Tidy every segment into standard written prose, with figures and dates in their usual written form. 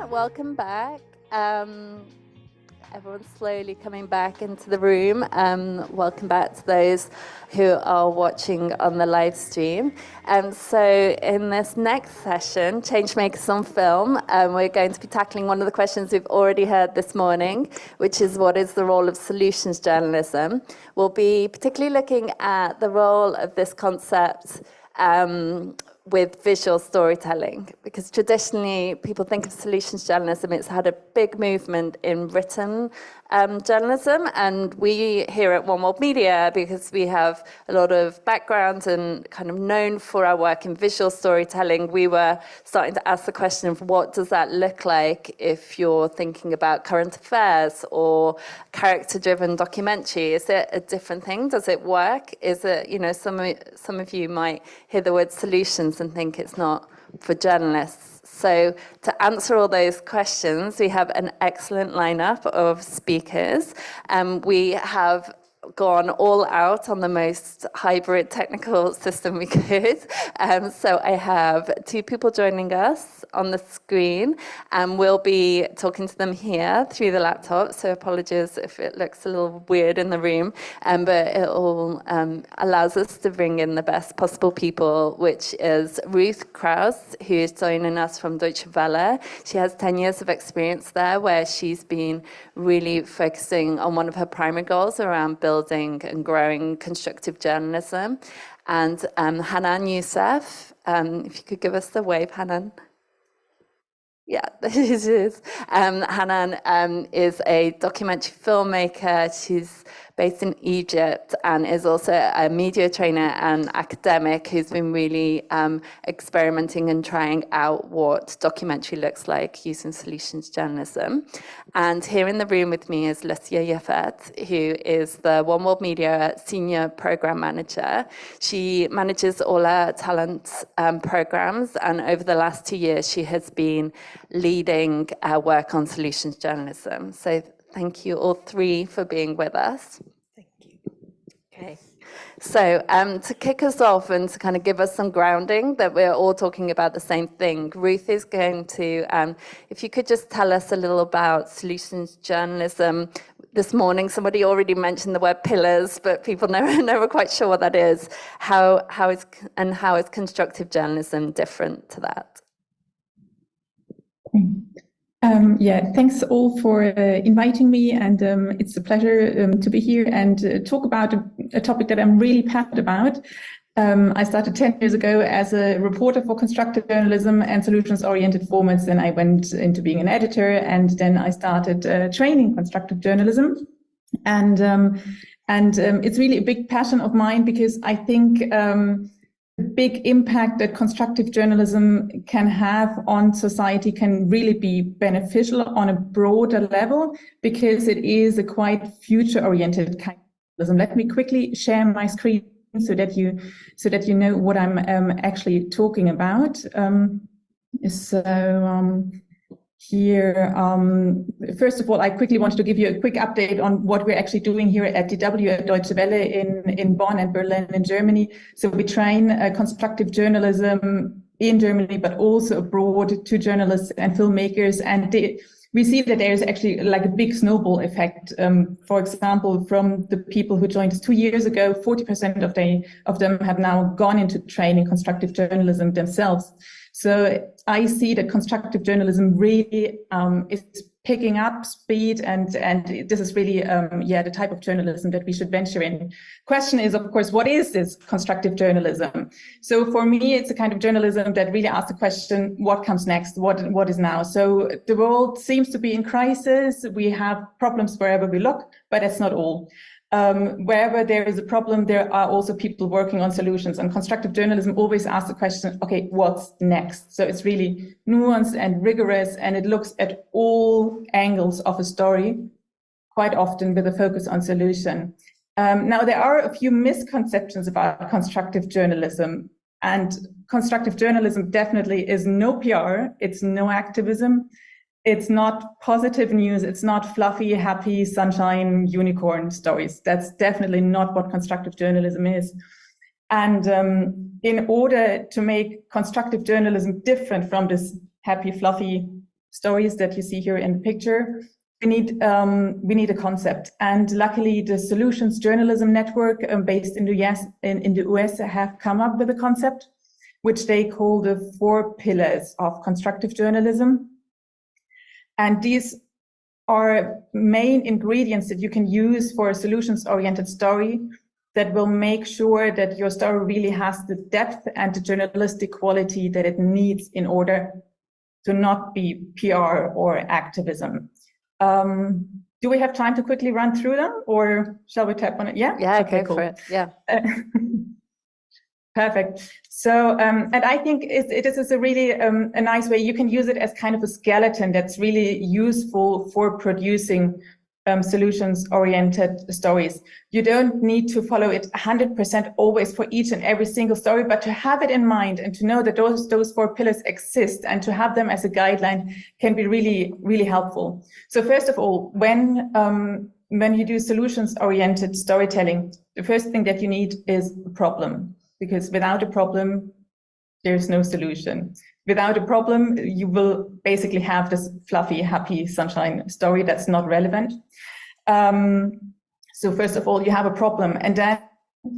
welcome back. Everyone's slowly coming back into the room. Welcome back to those who are watching on the live stream. So in this next session, Changemakers on Film, we're going to be tackling one of the questions we've already heard this morning, which is what is the role of solutions journalism? We'll be particularly looking at the role of this concept with visual storytelling, because traditionally people think of solutions journalism, it's had a big movement in written journalism, and we here at One World Media, because we have a lot of background and kind of known for our work in visual storytelling, we were starting to ask the question of what does that look like if you're thinking about current affairs or character-driven documentary? Is it a different thing? Does it work? Is it, you know, some of you might hear the word solutions and think it's not for journalists. So to answer all those questions, we have an excellent lineup of speakers. We have gone all out on the most hybrid technical system we could. So I have two people joining us on the screen, and we'll be talking to them here through the laptop. So apologies if it looks a little weird in the room, but it all allows us to bring in the best possible people, which is Ruth Krause, who is joining us from Deutsche Welle. She has 10 years of experience there, where she's been really focusing on one of her primary goals around building and growing constructive journalism. And Hanan Youssef, if you could give us the wave, Hanan. Yeah, this is. Hanan is a documentary filmmaker. She's based in Egypt and is also a media trainer and academic who's been really experimenting and trying out what documentary looks like using solutions journalism. And here in the room with me is Lisya Yafet, who is the One World Media Senior Program Manager. She manages all our talent programs, and over the last 2 years, she has been leading our work on solutions journalism. So thank you all three for being with us. Thank you. Okay. So to kick us off and to kind of give us some grounding that we're all talking about the same thing, Ruth is going to, if you could just tell us a little about solutions journalism. This morning, somebody already mentioned the word pillars, but people never quite sure what that is. How is constructive journalism different to that? Yeah, thanks all for inviting me, and it's a pleasure to be here and talk about a topic that I'm really passionate about. I started 10 years ago as a reporter for constructive journalism and solutions-oriented formats, then I went into being an editor, and then I started training constructive journalism. And it's really a big passion of mine, because I think the big impact that constructive journalism can have on society can really be beneficial on a broader level, because it is a quite future-oriented kind of journalism. Let me quickly share my screen so that you know what I'm actually talking about. Here, first of all, I quickly wanted to give you a quick update on what we're actually doing here at DW, at Deutsche Welle in Bonn and Berlin in Germany. So we train constructive journalism in Germany, but also abroad, to journalists and filmmakers. And we see that there is actually like a big snowball effect. For example, from the people who joined us 2 years ago, 40% of them have now gone into training constructive journalism themselves. So I see that constructive journalism really is picking up speed, and this is really the type of journalism that we should venture in. Question is, of course, what is this constructive journalism? So for me, it's a kind of journalism that really asks the question, what comes next? What is now? So the world seems to be in crisis. We have problems wherever we look, but that's not all. Wherever there is a problem, there are also people working on solutions, and constructive journalism always asks the question, okay, what's next? So it's really nuanced and rigorous, and it looks at all angles of a story, quite often with a focus on solution. Now, there are a few misconceptions about constructive journalism, and constructive journalism definitely is no PR, it's no activism. It's not positive news. It's not fluffy, happy, sunshine, unicorn stories. That's definitely not what constructive journalism is. And in order to make constructive journalism different from this happy, fluffy stories that you see here in the picture, we need a concept. And luckily, the Solutions Journalism Network, based in the US, have come up with a concept, which they call the 4 pillars of constructive journalism. And these are main ingredients that you can use for a solutions-oriented story that will make sure that your story really has the depth and the journalistic quality that it needs in order to not be PR or activism. Do we have time to quickly run through them, or shall we tap on it? Yeah? Yeah, okay, go for it. Yeah. Perfect. So, and I think it is a really a nice way. You can use it as kind of a skeleton that's really useful for producing solutions-oriented stories. You don't need to follow it 100% always for each and every single story, but to have it in mind and to know that those 4 pillars exist and to have them as a guideline can be really, really helpful. So first of all, when you do solutions-oriented storytelling, the first thing that you need is a problem. Because without a problem, there's no solution. Without a problem, you will basically have this fluffy, happy sunshine story that's not relevant. So first of all, you have a problem, and then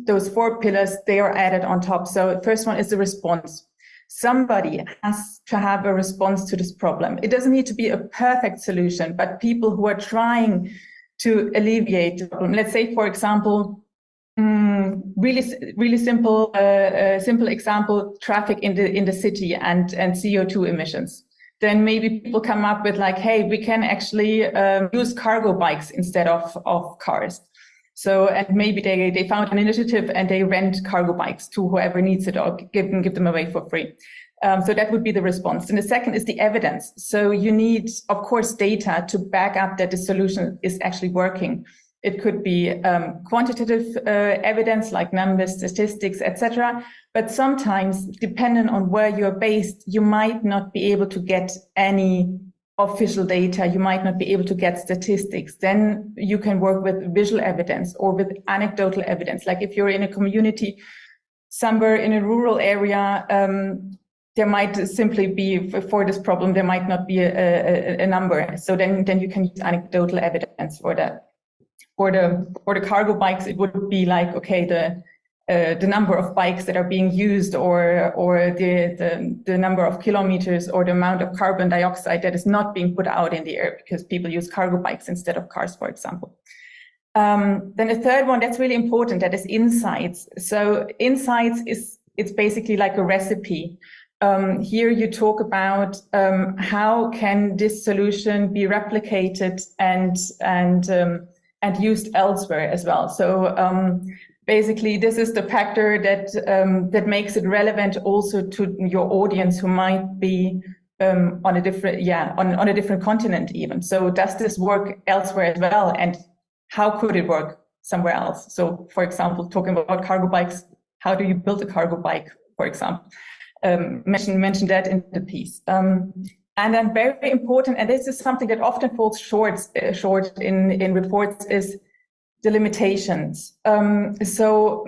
those 4 pillars, they are added on top. So the first one is the response. Somebody has to have a response to this problem. It doesn't need to be a perfect solution, but people who are trying to alleviate the problem. Let's say, for example, really simple example, traffic in the city and CO2 emissions. Then maybe people come up with like, hey, we can actually use cargo bikes instead of cars. So, and maybe they found an initiative and they rent cargo bikes to whoever needs it or give them away for free. So that would be the response. And the second is the evidence. So you need, of course, data to back up that the solution is actually working. It could be quantitative evidence like numbers, statistics, etc. But sometimes, depending on where you're based, you might not be able to get any official data. You might not be able to get statistics. Then you can work with visual evidence or with anecdotal evidence. Like if you're in a community somewhere in a rural area, there might simply be, for this problem, there might not be a number. So then you can use anecdotal evidence for that. For the cargo bikes, it would be like, okay, the number of bikes that are being used, or the number of kilometers, or the amount of carbon dioxide that is not being put out in the air because people use cargo bikes instead of cars, for example. Then the third one that's really important, that is insights. So insights it's basically like a recipe. Here you talk about how can this solution be replicated and used elsewhere as well. So basically, this is the factor that makes it relevant also to your audience who might be on a different continent even. So does this work elsewhere as well? And how could it work somewhere else? So for example, talking about cargo bikes, how do you build a cargo bike, for example? Mention that in the piece. And then very important, and this is something that often falls short in reports, is the limitations. So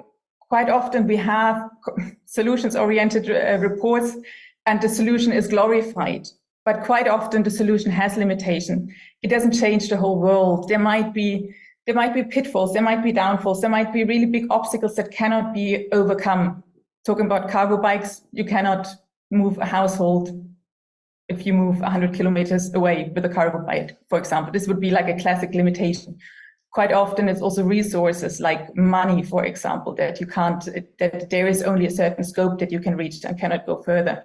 quite often we have solutions-oriented reports and the solution is glorified, but quite often the solution has limitation. It doesn't change the whole world. There might be pitfalls, there might be downfalls, there might be really big obstacles that cannot be overcome. Talking about cargo bikes, you cannot move a household if you move 100 kilometers away with a cargo bike, for example. This would be like a classic limitation. Quite often it's also resources like money, for example, that there is only a certain scope that you can reach and cannot go further.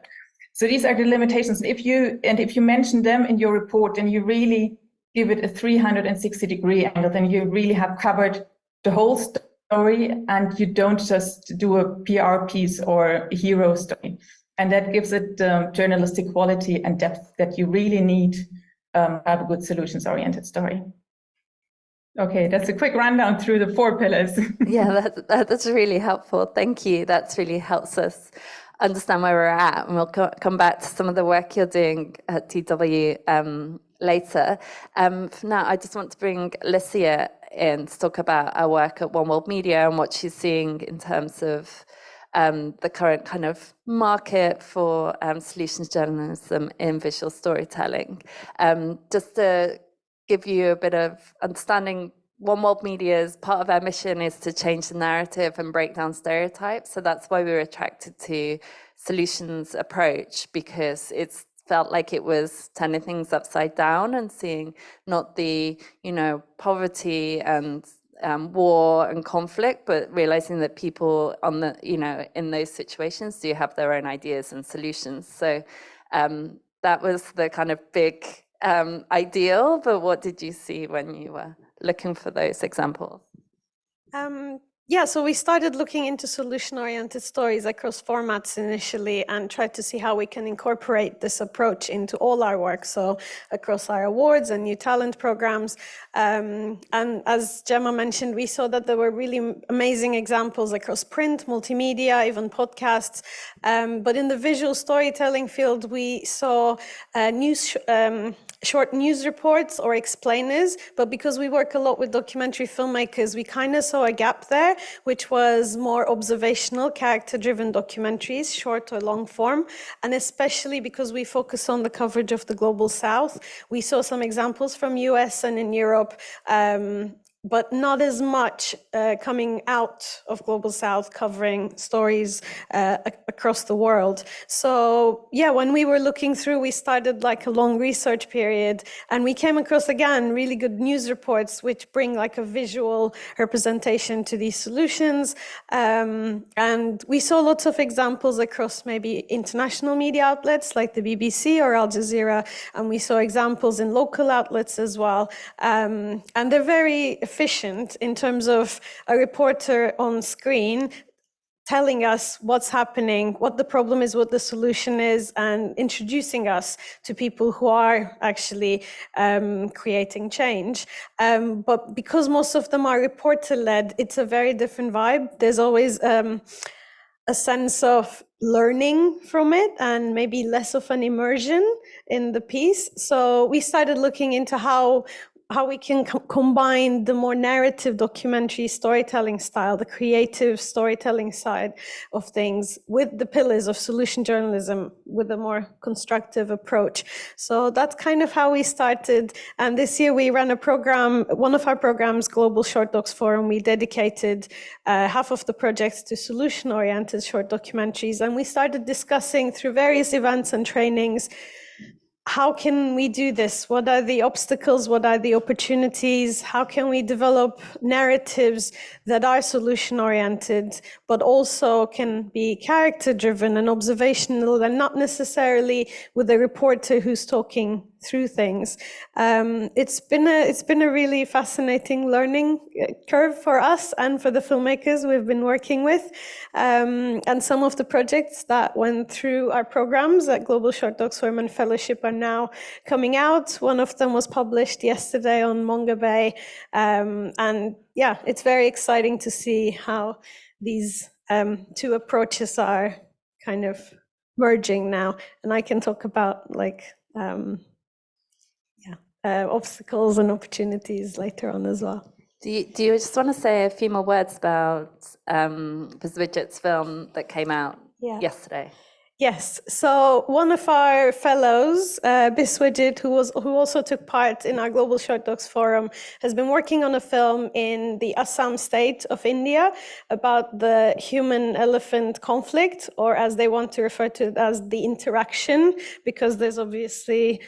So these are the limitations. If you mention them in your report, then you really give it a 360-degree angle, then you really have covered the whole story and you don't just do a PR piece or a hero story. And that gives it journalistic quality and depth that you really need to have a good solutions-oriented story. Okay, that's a quick rundown through the 4 pillars. Yeah, that's really helpful. Thank you. That really helps us understand where we're at. And we'll come back to some of the work you're doing at DW later. For now, I just want to bring Lisya in to talk about our work at One World Media and what she's seeing in terms of the current kind of market for solutions journalism in visual storytelling. Just to give you a bit of understanding, One World Media's part of our mission is to change the narrative and break down stereotypes. So that's why we were attracted to solutions approach, because it's felt like it was turning things upside down and seeing not the, poverty and war and conflict, but realizing that people on the, in those situations do have their own ideas and solutions. So that was the kind of big ideal, but what did you see when you were looking for those examples? So we started looking into solution-oriented stories across formats initially and tried to see how we can incorporate this approach into all our work, so across our awards and new talent programs. And as Gemma mentioned, we saw that there were really amazing examples across print, multimedia, even podcasts. But in the visual storytelling field, we saw short news reports or explainers, but because we work a lot with documentary filmmakers, we kind of saw a gap there, which was more observational, character-driven documentaries, short or long form, and especially because we focus on the coverage of the Global South. We saw some examples from US and in Europe, but not as much coming out of Global South covering stories across the world. So when we were looking through, we started like a long research period, and we came across, again, really good news reports which bring like a visual representation to these solutions. And we saw lots of examples across maybe international media outlets like the BBC or Al Jazeera, and we saw examples in local outlets as well. And they're very efficient in terms of a reporter on screen telling us what's happening, what the problem is, what the solution is, and introducing us to people who are actually creating change. But because most of them are reporter-led, it's a very different vibe. There's always a sense of learning from it and maybe less of an immersion in the piece. So we started looking into how we can combine the more narrative documentary storytelling style, the creative storytelling side of things, with the pillars of solution journalism with a more constructive approach. So that's kind of how we started. And this year we ran a program, one of our programs, Global Short Docs Forum, we dedicated half of the projects to solution-oriented short documentaries. And we started discussing through various events and trainings, how can we do this? What are the obstacles? What are the opportunities? How can we develop narratives that are solution-oriented, but also can be character-driven and observational, and not necessarily with a reporter who's talking through things. It's been a really fascinating learning curve for us and for the filmmakers we've been working with. And some of the projects that went through our programs at Global Short Docs Forum and Fellowship are now coming out. One of them was published yesterday on Manga Bay. And it's very exciting to see how these two approaches are kind of merging now. And I can talk about obstacles and opportunities later on as well. Do you just want to say a few more words about Biswajit's film that came out yesterday? Yes. So one of our fellows, Biswajit, who also took part in our Global Short Docs Forum, has been working on a film in the Assam state of India about the human-elephant conflict, or as they want to refer to it as the interaction, because there's obviously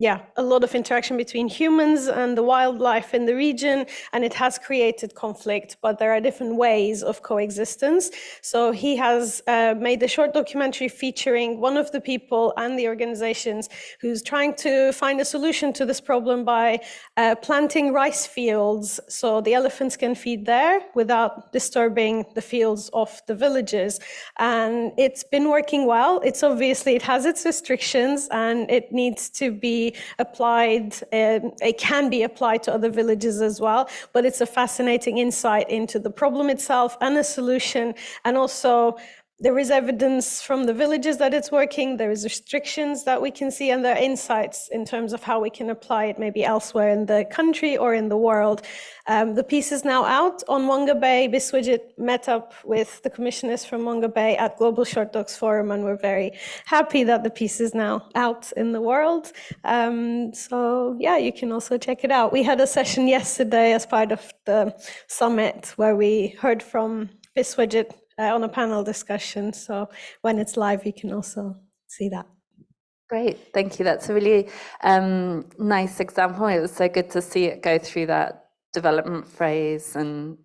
a lot of interaction between humans and the wildlife in the region, and it has created conflict, but there are different ways of coexistence. So he has made a short documentary featuring one of the people and the organizations who's trying to find a solution to this problem by planting rice fields so the elephants can feed there without disturbing the fields of the villagers. And it's been working well. It has its restrictions, and it needs to be applied, it can be applied to other villages as well, but it's a fascinating insight into the problem itself and a solution, and also there is evidence from the villages that it's working, there is restrictions that we can see, and there are insights in terms of how we can apply it maybe elsewhere in the country or in the world. The piece is now out on Wonga Bay. Biswajit met up with the commissioners from Wonga Bay at Global Short Docs Forum, and we're very happy that the piece is now out in the world. So yeah, you can also check it out. We had a session yesterday as part of the summit where we heard from Biswajit on a panel discussion. So when it's live, you can also see that. Great, thank you. That's a really nice example. It was so good to see it go through that development phase and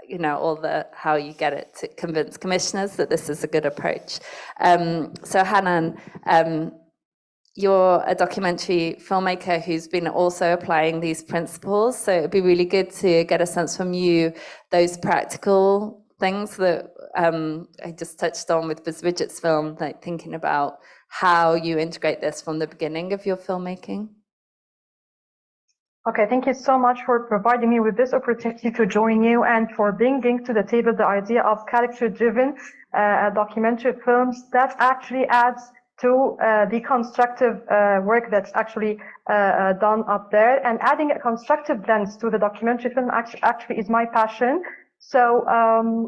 you know, all the how you get it to convince commissioners that this is a good approach. So Hanan, you're a documentary filmmaker who's been also applying these principles. So it'd be really good to get a sense from you, those practical things that I just touched on with Biswajit's film, like thinking about how you integrate this from the beginning of your filmmaking. Okay, thank you so much for providing me with this opportunity to join you and for bringing to the table the idea of character-driven documentary films that actually adds to the constructive work that's actually done up there. And adding a constructive lens to the documentary film actually is my passion. So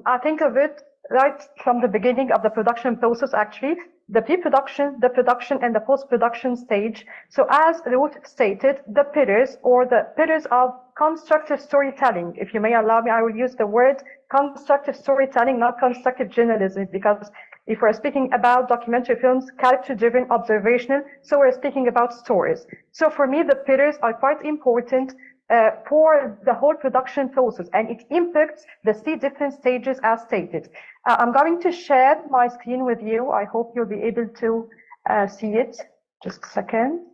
I think of it right from the beginning of the production process, actually, the pre-production, the production, and the post-production stage. So as Ruth stated, the pillars or the pillars of constructive storytelling, if you may allow me, I will use the word constructive storytelling, not constructive journalism, because if we're speaking about documentary films, character-driven, observational, so we're speaking about stories. So for me, the pillars are quite important for the whole production process, and it impacts the 3 different stages as stated. I'm going to share my screen with you. I hope you'll be able to see it. Just a second.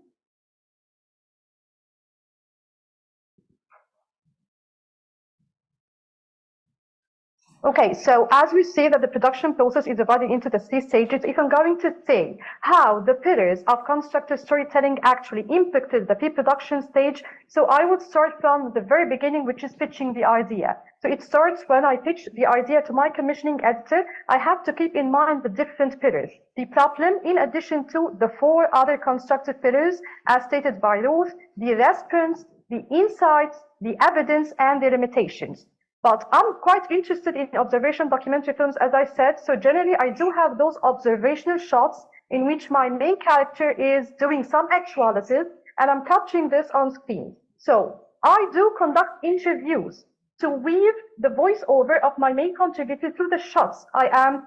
Okay, so as we see that the production process is divided into the 3 stages, if I'm going to say how the pillars of constructive storytelling actually impacted the pre-production stage, so I would start from the very beginning, which is pitching the idea. So it starts when I pitch the idea to my commissioning editor. I have to keep in mind the different pillars. The problem, in addition to the 4 other constructive pillars, as stated by Ruth, the response, the insights, the evidence, and the limitations. But I'm quite interested in observation documentary films, as I said. So generally, I do have those observational shots in which my main character is doing some actuality, and I'm capturing this on screen. So I do conduct interviews to weave the voiceover of my main contributor through the shots I am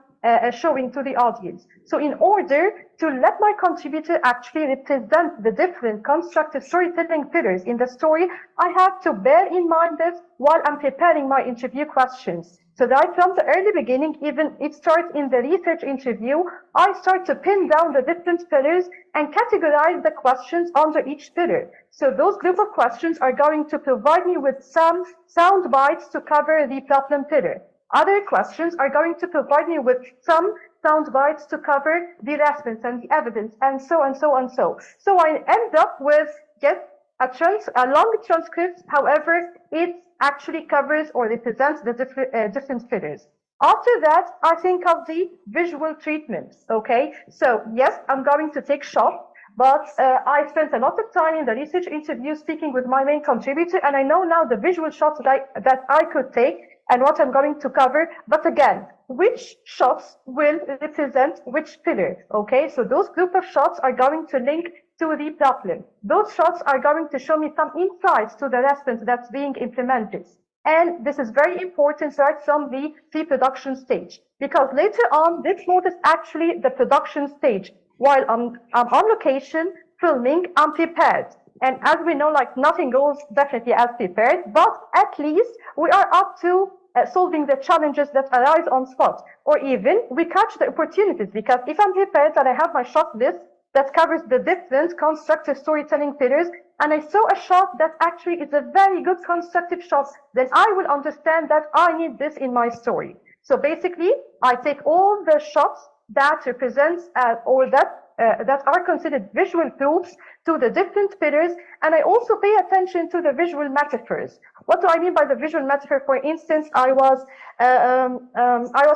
showing to the audience. So in order to let my contributor actually represent the different constructive storytelling pillars in the story, I have to bear in mind this while I'm preparing my interview questions. So right from the early beginning, even it starts in the research interview, I start to pin down the different pillars and categorize the questions under each pillar. So those group of questions are going to provide me with some sound bites to cover the problem pillar. Other questions are going to provide me with some sound bites to cover the response and the evidence, and so and so and so. So I end up with a long transcript. However, it actually covers or represents the different pillars. After that, I think of the visual treatments. Okay, so yes, I'm going to take shots. But I spent a lot of time in the research interview speaking with my main contributor, and I know now the visual shots that I could take and what I'm going to cover. But again, which shots will represent which pillar? Okay, so those group of shots are going to link to the problem. Those shots are going to show me some insights to the response that's being implemented. And this is very important right from the pre-production stage, because later on, this mode is actually the production stage. While I'm on location filming, I'm prepared. And as we know, like nothing goes definitely as prepared, but at least we are up to solving the challenges that arise on spot. Or even we catch the opportunities, because if I'm prepared and I have my shot list that covers the different constructive storytelling pillars, and I saw a shot that actually is a very good constructive shot, then I will understand that I need this in my story. So basically, I take all the shots that represents or that that are considered visual proofs to the different pillars, and I also pay attention to the visual metaphors. What do I mean by the visual metaphor? For instance, I was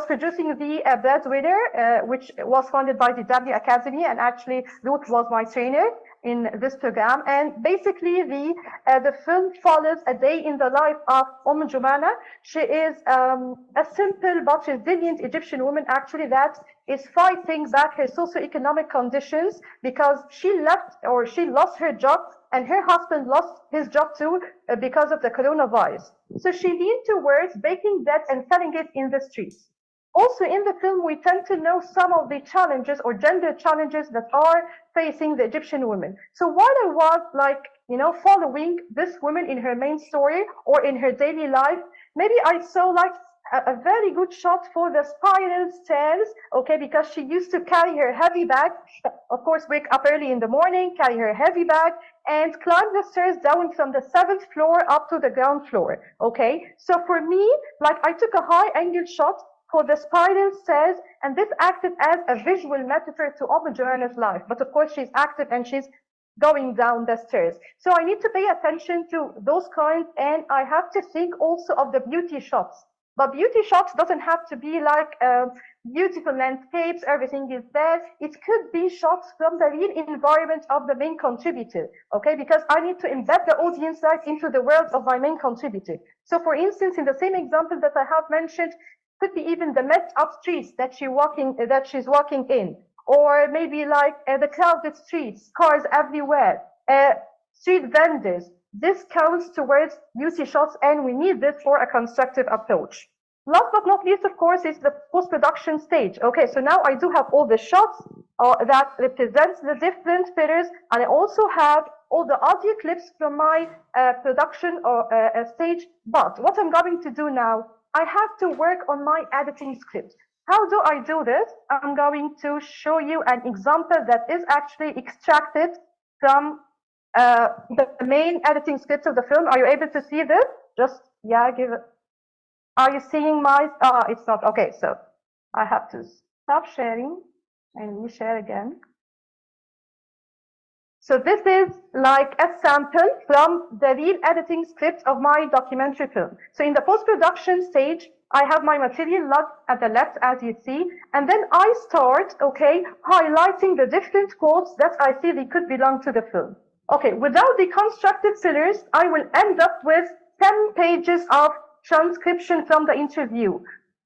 producing the Breadwinner, which was funded by the Akademie, and actually Ruth was my trainer in this program. And basically, the film follows a day in the life of Jumana. She is a simple but resilient Egyptian woman, actually, that is fighting back her socioeconomic conditions because she lost her job, and her husband lost his job too because of the coronavirus. So she leaned towards baking bread and selling it in the streets. Also in the film, we tend to know some of the challenges or gender challenges that are facing the Egyptian women. So while I was following this woman in her main story or in her daily life, maybe I saw a very good shot for the spiral stairs, okay, because she used to carry her heavy bag, of course, wake up early in the morning, carry her heavy bag, and climb the stairs down from the 7th floor up to the ground floor, okay? So for me, I took a high angle shot for the spiral stairs, and this acted as a visual metaphor to Joanna's life. But of course, she's active and she's going down the stairs. So I need to pay attention to those kinds, and I have to think also of the beauty shots. But beauty shots doesn't have to be beautiful landscapes, everything is there. It could be shots from the real environment of the main contributor, okay? Because I need to embed the audience right into the world of my main contributor. So for instance, in the same example that I have mentioned, could be even the messed up streets that she's walking in, or maybe the crowded streets, cars everywhere, street vendors. This counts towards beauty shots, and we need this for a constructive approach. Last but not least, of course, is the post-production stage. Okay, so now I do have all the shots that represents the different pillars, and I also have all the audio clips from my production stage. But what I'm going to do now, I have to work on my editing script. How do I do this? I'm going to show you an example that is actually extracted from the main editing script of the film. Are you able to see this? Are you seeing my, it's not, okay, so I have to stop sharing and reshare again. So this is a sample from the real editing script of my documentary film. So in the post-production stage, I have my material logged at the left, as you see, and then I start, okay, highlighting the different quotes that I see they could belong to the film. Okay, without the constructive pillars, I will end up with 10 pages of transcription from the interview.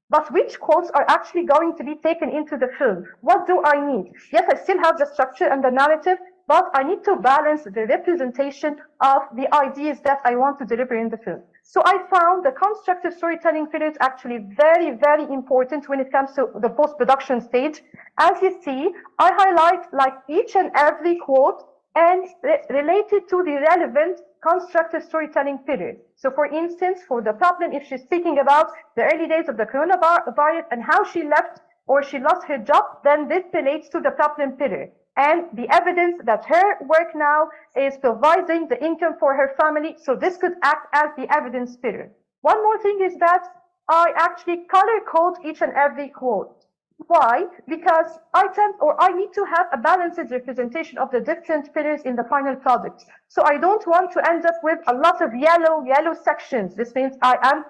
But which quotes are actually going to be taken into the film? What do I need? Yes, I still have the structure and the narrative, but I need to balance the representation of the ideas that I want to deliver in the film. So I found the constructive storytelling pillars actually very, very important when it comes to the post-production stage. As you see, I highlight each and every quote and related to the relevant constructive storytelling pillar. So for instance, for the problem, if she's speaking about the early days of the coronavirus and how she left or she lost her job, then this relates to the problem pillar. And the evidence that her work now is providing the income for her family. So this could act as the evidence pillar. One more thing is that I actually color code each and every quote. Why? Because I need to have a balanced representation of the different pillars in the final product. So I don't want to end up with a lot of yellow sections. This means I am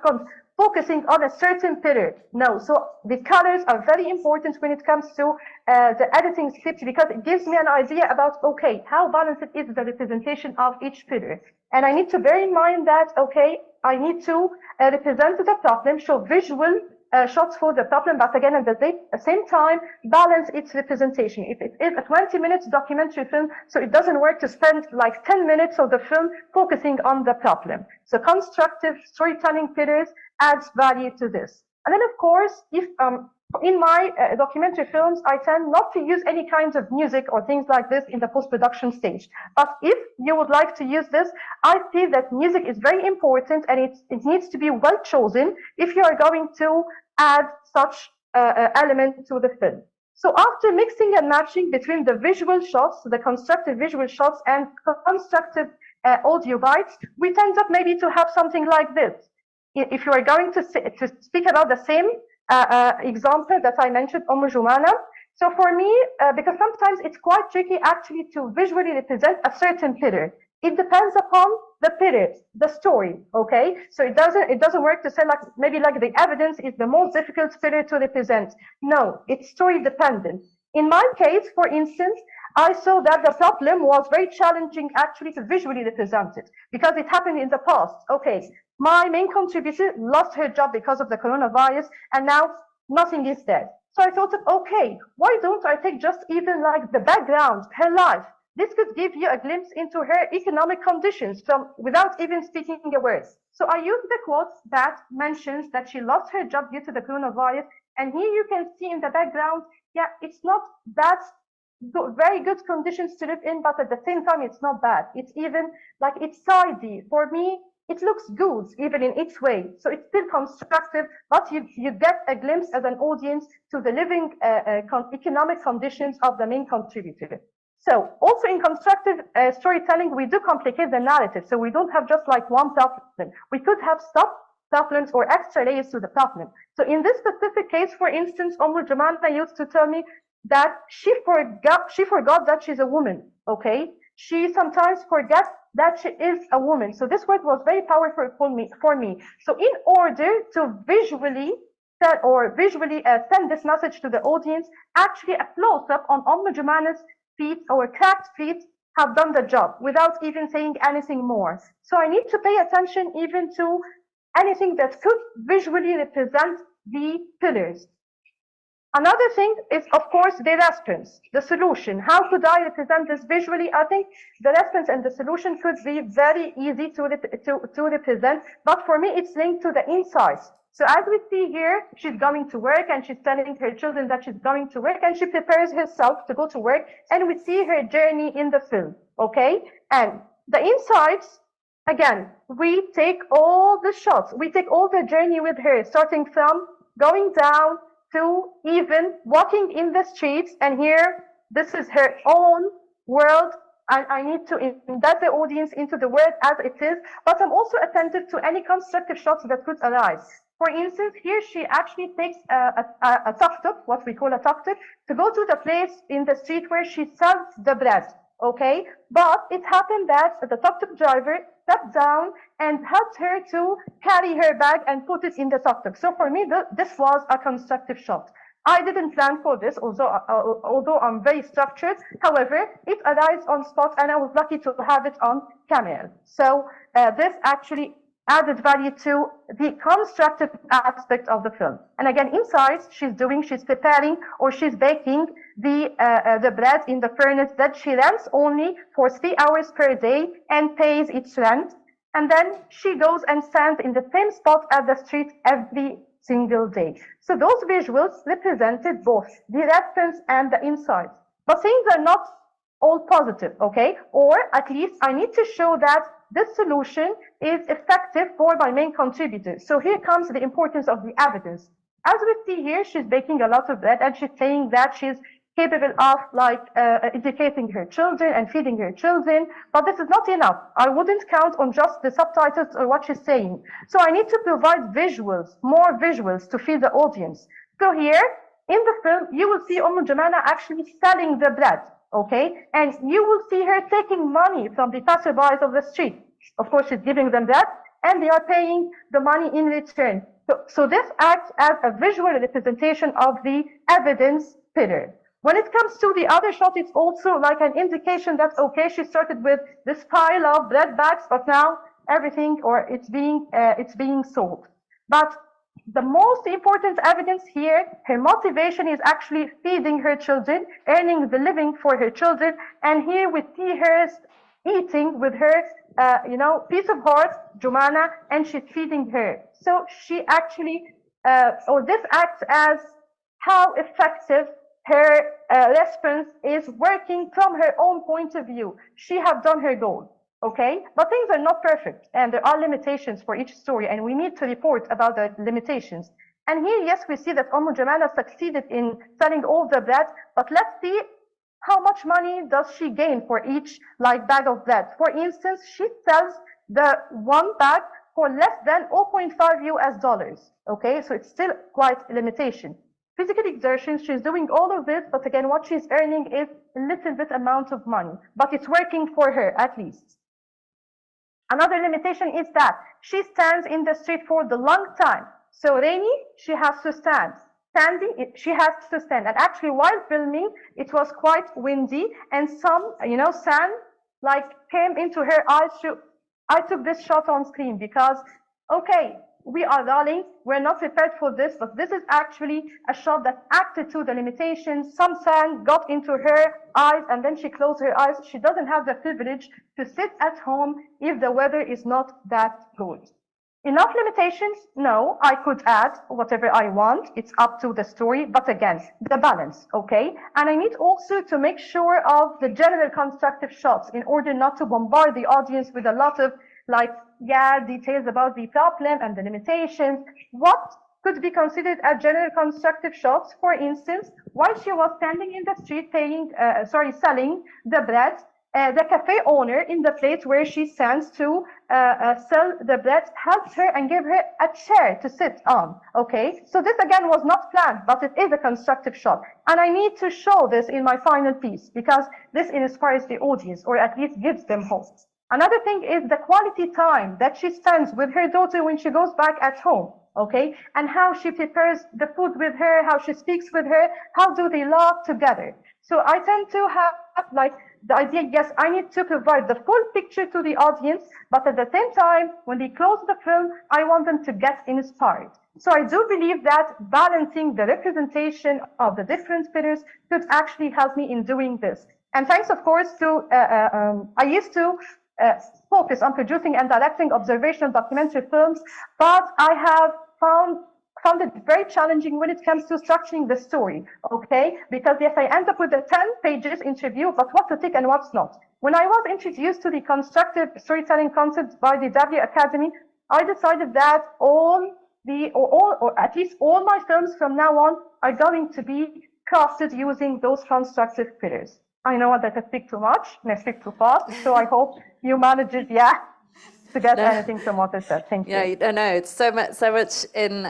focusing on a certain pillar. No, so the colors are very important when it comes to the editing script, because it gives me an idea about, okay, how balanced is the representation of each pillar. And I need to bear in mind that, okay, I need to represent the problem, show visual shots for the problem, but again, at the same time, balance its representation. If it is a 20-minute documentary film, so it doesn't work to spend 10 minutes of the film focusing on the problem. So constructive storytelling pillars adds value to this. And then, of course, if in my documentary films, I tend not to use any kinds of music or things like this in the post-production stage. But if you would like to use this, I feel that music is very important, and it needs to be well chosen if you are going to add such element to the film. So after mixing and matching between the visual shots, the constructive visual shots, and constructive audio bites, we tend up maybe to have something like this. If you are going to speak about the same example that I mentioned, Jumana, So for me, because sometimes it's quite tricky actually to visually represent a certain pillar. It depends upon the pillar, the story, okay? So it doesn't work to say like maybe like the evidence is the most difficult pillar to represent. No, it's story dependent. In my case, for instance, I saw that the problem was very challenging actually to visually represent it because it happened in the past. Okay, my main contributor lost her job because of the coronavirus and now nothing is there. So I thought, okay, why don't I take just even like the background, her life? This could give you a glimpse into her economic conditions without even speaking a word. So I used the quote that mentions that she lost her job due to the coronavirus. And here you can see in the background, yeah, it's not that very good conditions to live in, but at the same time, it's not bad. It's even like it's tidy. For me, it looks good, even in its way. So it's still constructive, but you get a glimpse as an audience to the living economic conditions of the main contributor. So also in constructive storytelling, we do complicate the narrative. So we don't have just like one problem. We could have subplots or extra layers to the problem. So in this specific case, for instance, Jumana used to tell me that she forgot that she's a woman, okay? She sometimes forgets that she is a woman. So this word was very powerful for me. So in order to visually send this message to the audience, actually a close-up on Jumana's feet or cracked feet have done the job without even saying anything more. So I need to pay attention even to anything that could visually represent the pillars. Another thing is, of course, the response, the solution. How could I represent this visually? I think the response and the solution could be very easy to represent, but for me, it's linked to the insights. So as we see here, she's going to work and she's telling her children that she's going to work and she prepares herself to go to work, and we see her journey in the film, okay? And the insights, again, we take all the shots, we take all the journey with her, starting from going down to even walking in the streets, and here, this is her own world, and I need to embed the audience into the world as it is, but I'm also attentive to any constructive shots that could arise. For instance, here she actually takes a tuk-tuk, what we call a tuk-tuk, to go to the place in the street where she sells the bread, okay? But it happened that the tuk-tuk driver stepped down and helped her to carry her bag and put it in the tuk-tuk. So for me, this was a constructive shot. I didn't plan for this, although I'm very structured. However, it arrived on spot and I was lucky to have it on camera. So this actually added value to the constructive aspect of the film. And again, inside, she's preparing or she's baking the bread in the furnace that she rents only for 3 hours per day and pays its rent. And then she goes and stands in the same spot at the street every single day. So those visuals represented both the reference and the insights. But things are not all positive, okay? Or at least I need to show that this solution is effective for my main contributor. So here comes the importance of the evidence. As we see here, she's baking a lot of bread and she's saying that she's capable of educating her children and feeding her children, but this is not enough. I wouldn't count on just the subtitles or what she's saying. So I need to provide visuals, more visuals to feed the audience. So here in the film, you will see Jumana actually selling the bread, okay? And you will see her taking money from the passerbys of the street. Of course, she's giving them that, and they are paying the money in return. So this acts as a visual representation of the evidence pillar. When it comes to the other shot, it's also like an indication that, okay, she started with this pile of bread bags, but now everything, or it's being sold. But the most important evidence here, her motivation is actually feeding her children, earning the living for her children. And here we see her eating with her, piece of heart, Jumana, and she's feeding her. So she actually, this acts as how effective her response is working from her own point of view. She has done her goal, okay? But things are not perfect, and there are limitations for each story, and we need to report about the limitations. And here, yes, we see that Jumana succeeded in selling all the bread, but let's see how much money does she gain for each bag of bread. For instance, she sells the one bag for less than $0.5 US, okay? So it's still quite a limitation. physical exertion, she's doing all of this, but again, what she's earning is a little bit amount of money, but it's working for her at least. Another limitation is that she stands in the street for the long time. So Rainy, she has to stand. Sandy, she has to stand. And actually, while filming, it was quite windy, and some, sand like came into her eyes. I took this shot on screen because, okay, we are darling, we're not prepared for this, but this is actually a shot that acted to the limitations. Some sand got into her eyes, and then she closed her eyes. She doesn't have the privilege to sit at home if the weather is not that good. Enough limitations? No, I could add whatever I want. It's up to the story, but again, the balance, okay? And I need also to make sure of the general constructive shots in order not to bombard the audience with a lot of details about the problem and the limitations. What could be considered as general constructive shots? For instance, while she was standing in the street selling the bread, the cafe owner in the place where she stands to sell the bread helped her and gave her a chair to sit on, okay? So this again was not planned, but it is a constructive shot. And I need to show this in my final piece because this inspires the audience, or at least gives them hope. Another thing is the quality time that she spends with her daughter when she goes back at home, okay? And how she prepares the food with her, how she speaks with her, how do they laugh together. So I tend to have the idea, yes, I need to provide the full picture to the audience, but at the same time, when they close the film, I want them to get inspired. So I do believe that balancing the representation of the different pillars could actually help me in doing this. And thanks, of course, to, I used to focus on producing and directing observational documentary films, but I have found it very challenging when it comes to structuring the story, okay? Because yes, I end up with a 10 pages interview, but what to take and what's not. When I was introduced to the constructive storytelling concept by the Akademie, I decided that or at least all my films from now on are going to be crafted using those constructive pillars. I know that I speak too much and I speak too fast, so I hope you manage it, to get anything from what I said. Thank you. Yeah, no, it's so much in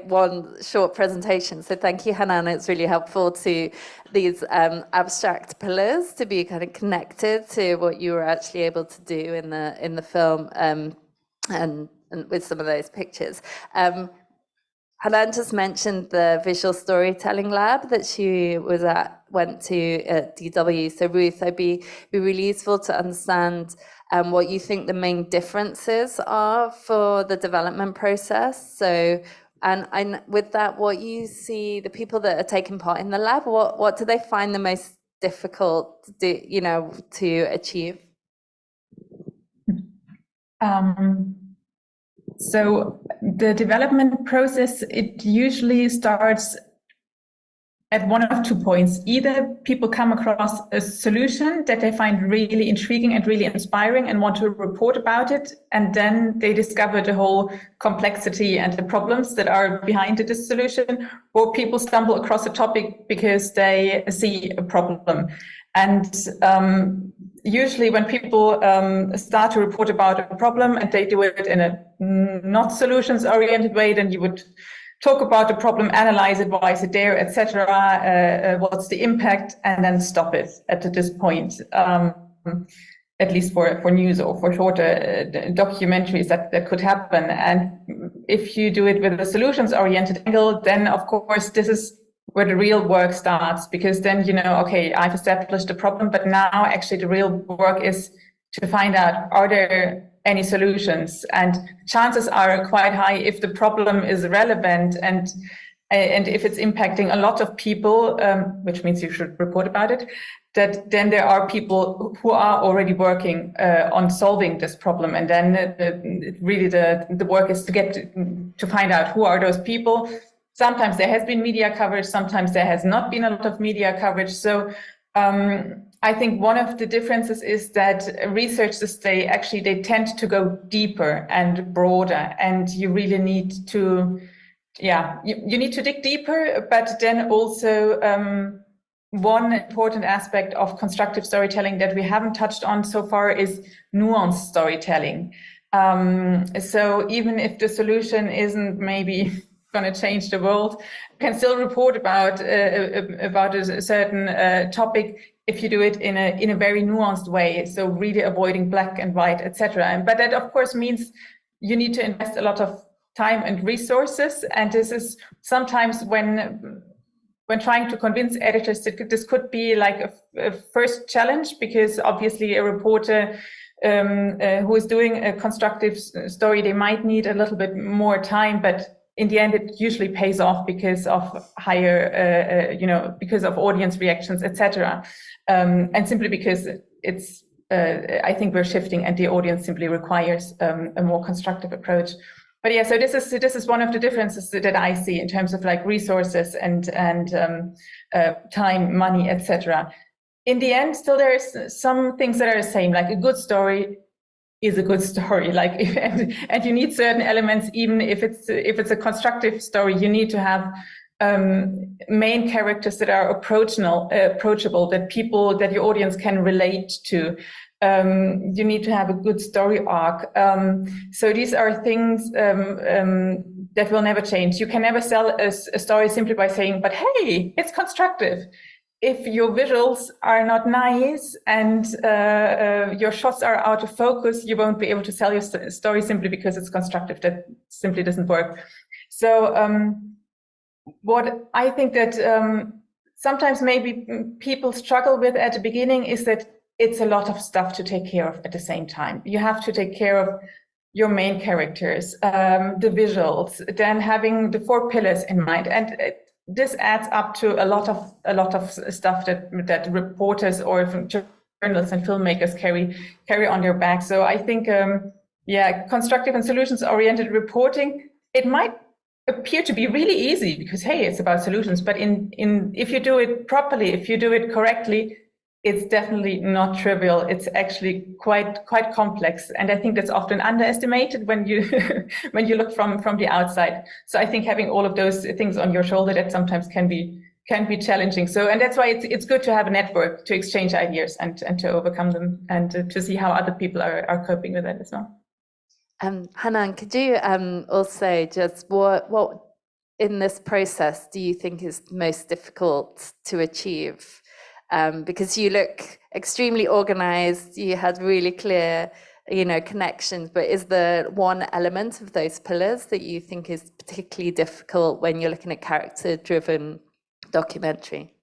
one short presentation. So thank you, Hanan. It's really helpful to these abstract pillars to be kind of connected to what you were actually able to do in the film, and with some of those pictures. Hanan just mentioned the visual storytelling lab that she went to at DW. So Ruth, it'd be really useful to understand what you think the main differences are for the development process. So, and with that, what you see, the people that are taking part in the lab, what do they find the most difficult to do, to achieve? So the development process, it usually starts at one of 2 points. Either people come across a solution that they find really intriguing and really inspiring and want to report about it, and then they discover the whole complexity and the problems that are behind this solution, or people stumble across a topic because they see a problem. And usually when people start to report about a problem and they do it in a not solutions-oriented way, then you would talk about the problem, analyze it, why is it there, etc., what's the impact, and then stop it at this point, at least for news or for shorter documentaries that could happen. And if you do it with a solutions-oriented angle, then of course this is where the real work starts, because then okay, I've established the problem, but now actually the real work is to find out, are there any solutions? And chances are quite high, if the problem is relevant and if it's impacting a lot of people, which means you should report about it, that then there are people who are already working on solving this problem. And then really the work is to get to find out who are those people. Sometimes there has been media coverage, sometimes there has not been a lot of media coverage. So I think one of the differences is that researchers, they tend to go deeper and broader, and you really need to, you need to dig deeper. But then also one important aspect of constructive storytelling that we haven't touched on so far is nuanced storytelling. So even if the solution isn't maybe going to change the world. You can still report about a certain topic if you do it in a very nuanced way. So really avoiding black and white, etc. But that of course means you need to invest a lot of time and resources. And this is sometimes when trying to convince editors that this could be like a first challenge, because obviously a reporter who is doing a constructive story, they might need a little bit more time, but in the end, it usually pays off because of higher, because of audience reactions, etc. And simply because it's, I think we're shifting, and the audience simply requires a more constructive approach. But yeah, so this is one of the differences that I see in terms of like resources and time, money, etc. In the end, still there's some things that are the same. Like a good story is a good story. Like and you need certain elements, even if it's a constructive story. You need to have main characters that are approachable, that your audience can relate to. You need to have a good story arc. So these are things that will never change. You can never sell a story simply by saying, but hey, it's constructive. If your visuals are not nice and your shots are out of focus, you won't be able to sell your story simply because it's constructive. That simply doesn't work. So what I think that sometimes maybe people struggle with at the beginning is that it's a lot of stuff to take care of at the same time. You have to take care of your main characters, the visuals, then having the 4 pillars in mind, and this adds up to a lot of stuff that reporters or journalists and filmmakers carry on their back. So I think, constructive and solutions-oriented reporting, it might appear to be really easy because hey, it's about solutions. But if you do it properly, if you do it correctly, it's definitely not trivial. It's actually quite complex, and I think that's often underestimated when you when you look from the outside. So I think having all of those things on your shoulder, that sometimes can be challenging. So, and that's why it's good to have a network to exchange ideas and to overcome them, and to see how other people are coping with it as well. Hanan, could you also just what in this process do you think is most difficult to achieve? Because you look extremely organized, you had really clear, connections, but is there one element of those pillars that you think is particularly difficult when you're looking at character-driven documentary?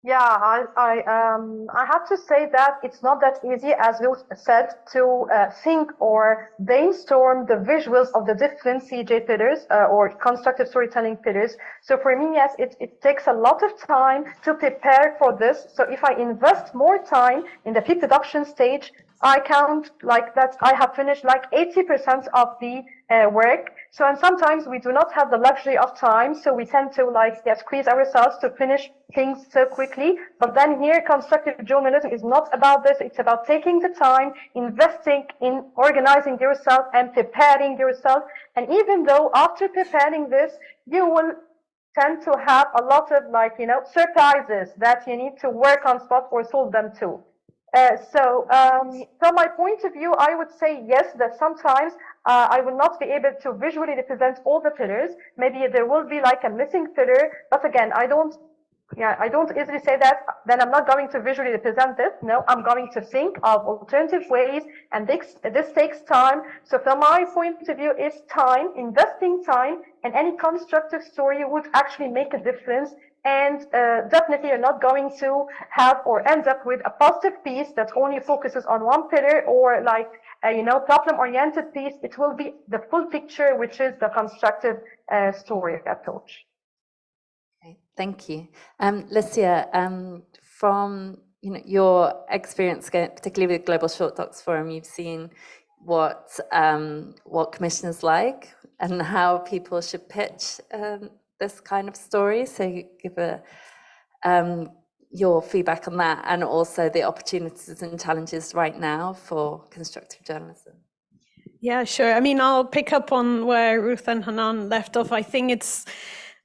Yeah, I have to say that it's not that easy, as Ruth said, to think or brainstorm the visuals of the different CJ pillars or constructive storytelling pillars. So for me, yes, it takes a lot of time to prepare for this. So if I invest more time in the pre-production stage, I count like that I have finished like 80% of the work. So, and sometimes we do not have the luxury of time, so we tend to squeeze ourselves to finish things so quickly. But then here, constructive journalism is not about this. It's about taking the time, investing in organizing yourself and preparing yourself. And even though after preparing this, you will tend to have a lot of surprises that you need to work on spot or solve them too. So from my point of view, I would say yes, that sometimes I will not be able to visually represent all the pillars. Maybe there will be like a missing pillar, but again, I don't easily say that, then I'm not going to visually represent it. No, I'm going to think of alternative ways, and this takes time. So from my point of view, it's time, investing time, and any constructive story would actually make a difference. And definitely you're not going to have or end up with a positive piece that only focuses on one pillar, or problem-oriented piece. It will be the full picture, which is the constructive story approach. Okay, thank you. Lisya, from your experience, particularly with Global Short Docs Forum, you've seen what commissioners like and how people should pitch this kind of story. So give your feedback on that, and also the opportunities and challenges right now for constructive journalism. Yeah, sure. I mean, I'll pick up on where Ruth and Hanan left off. I think it's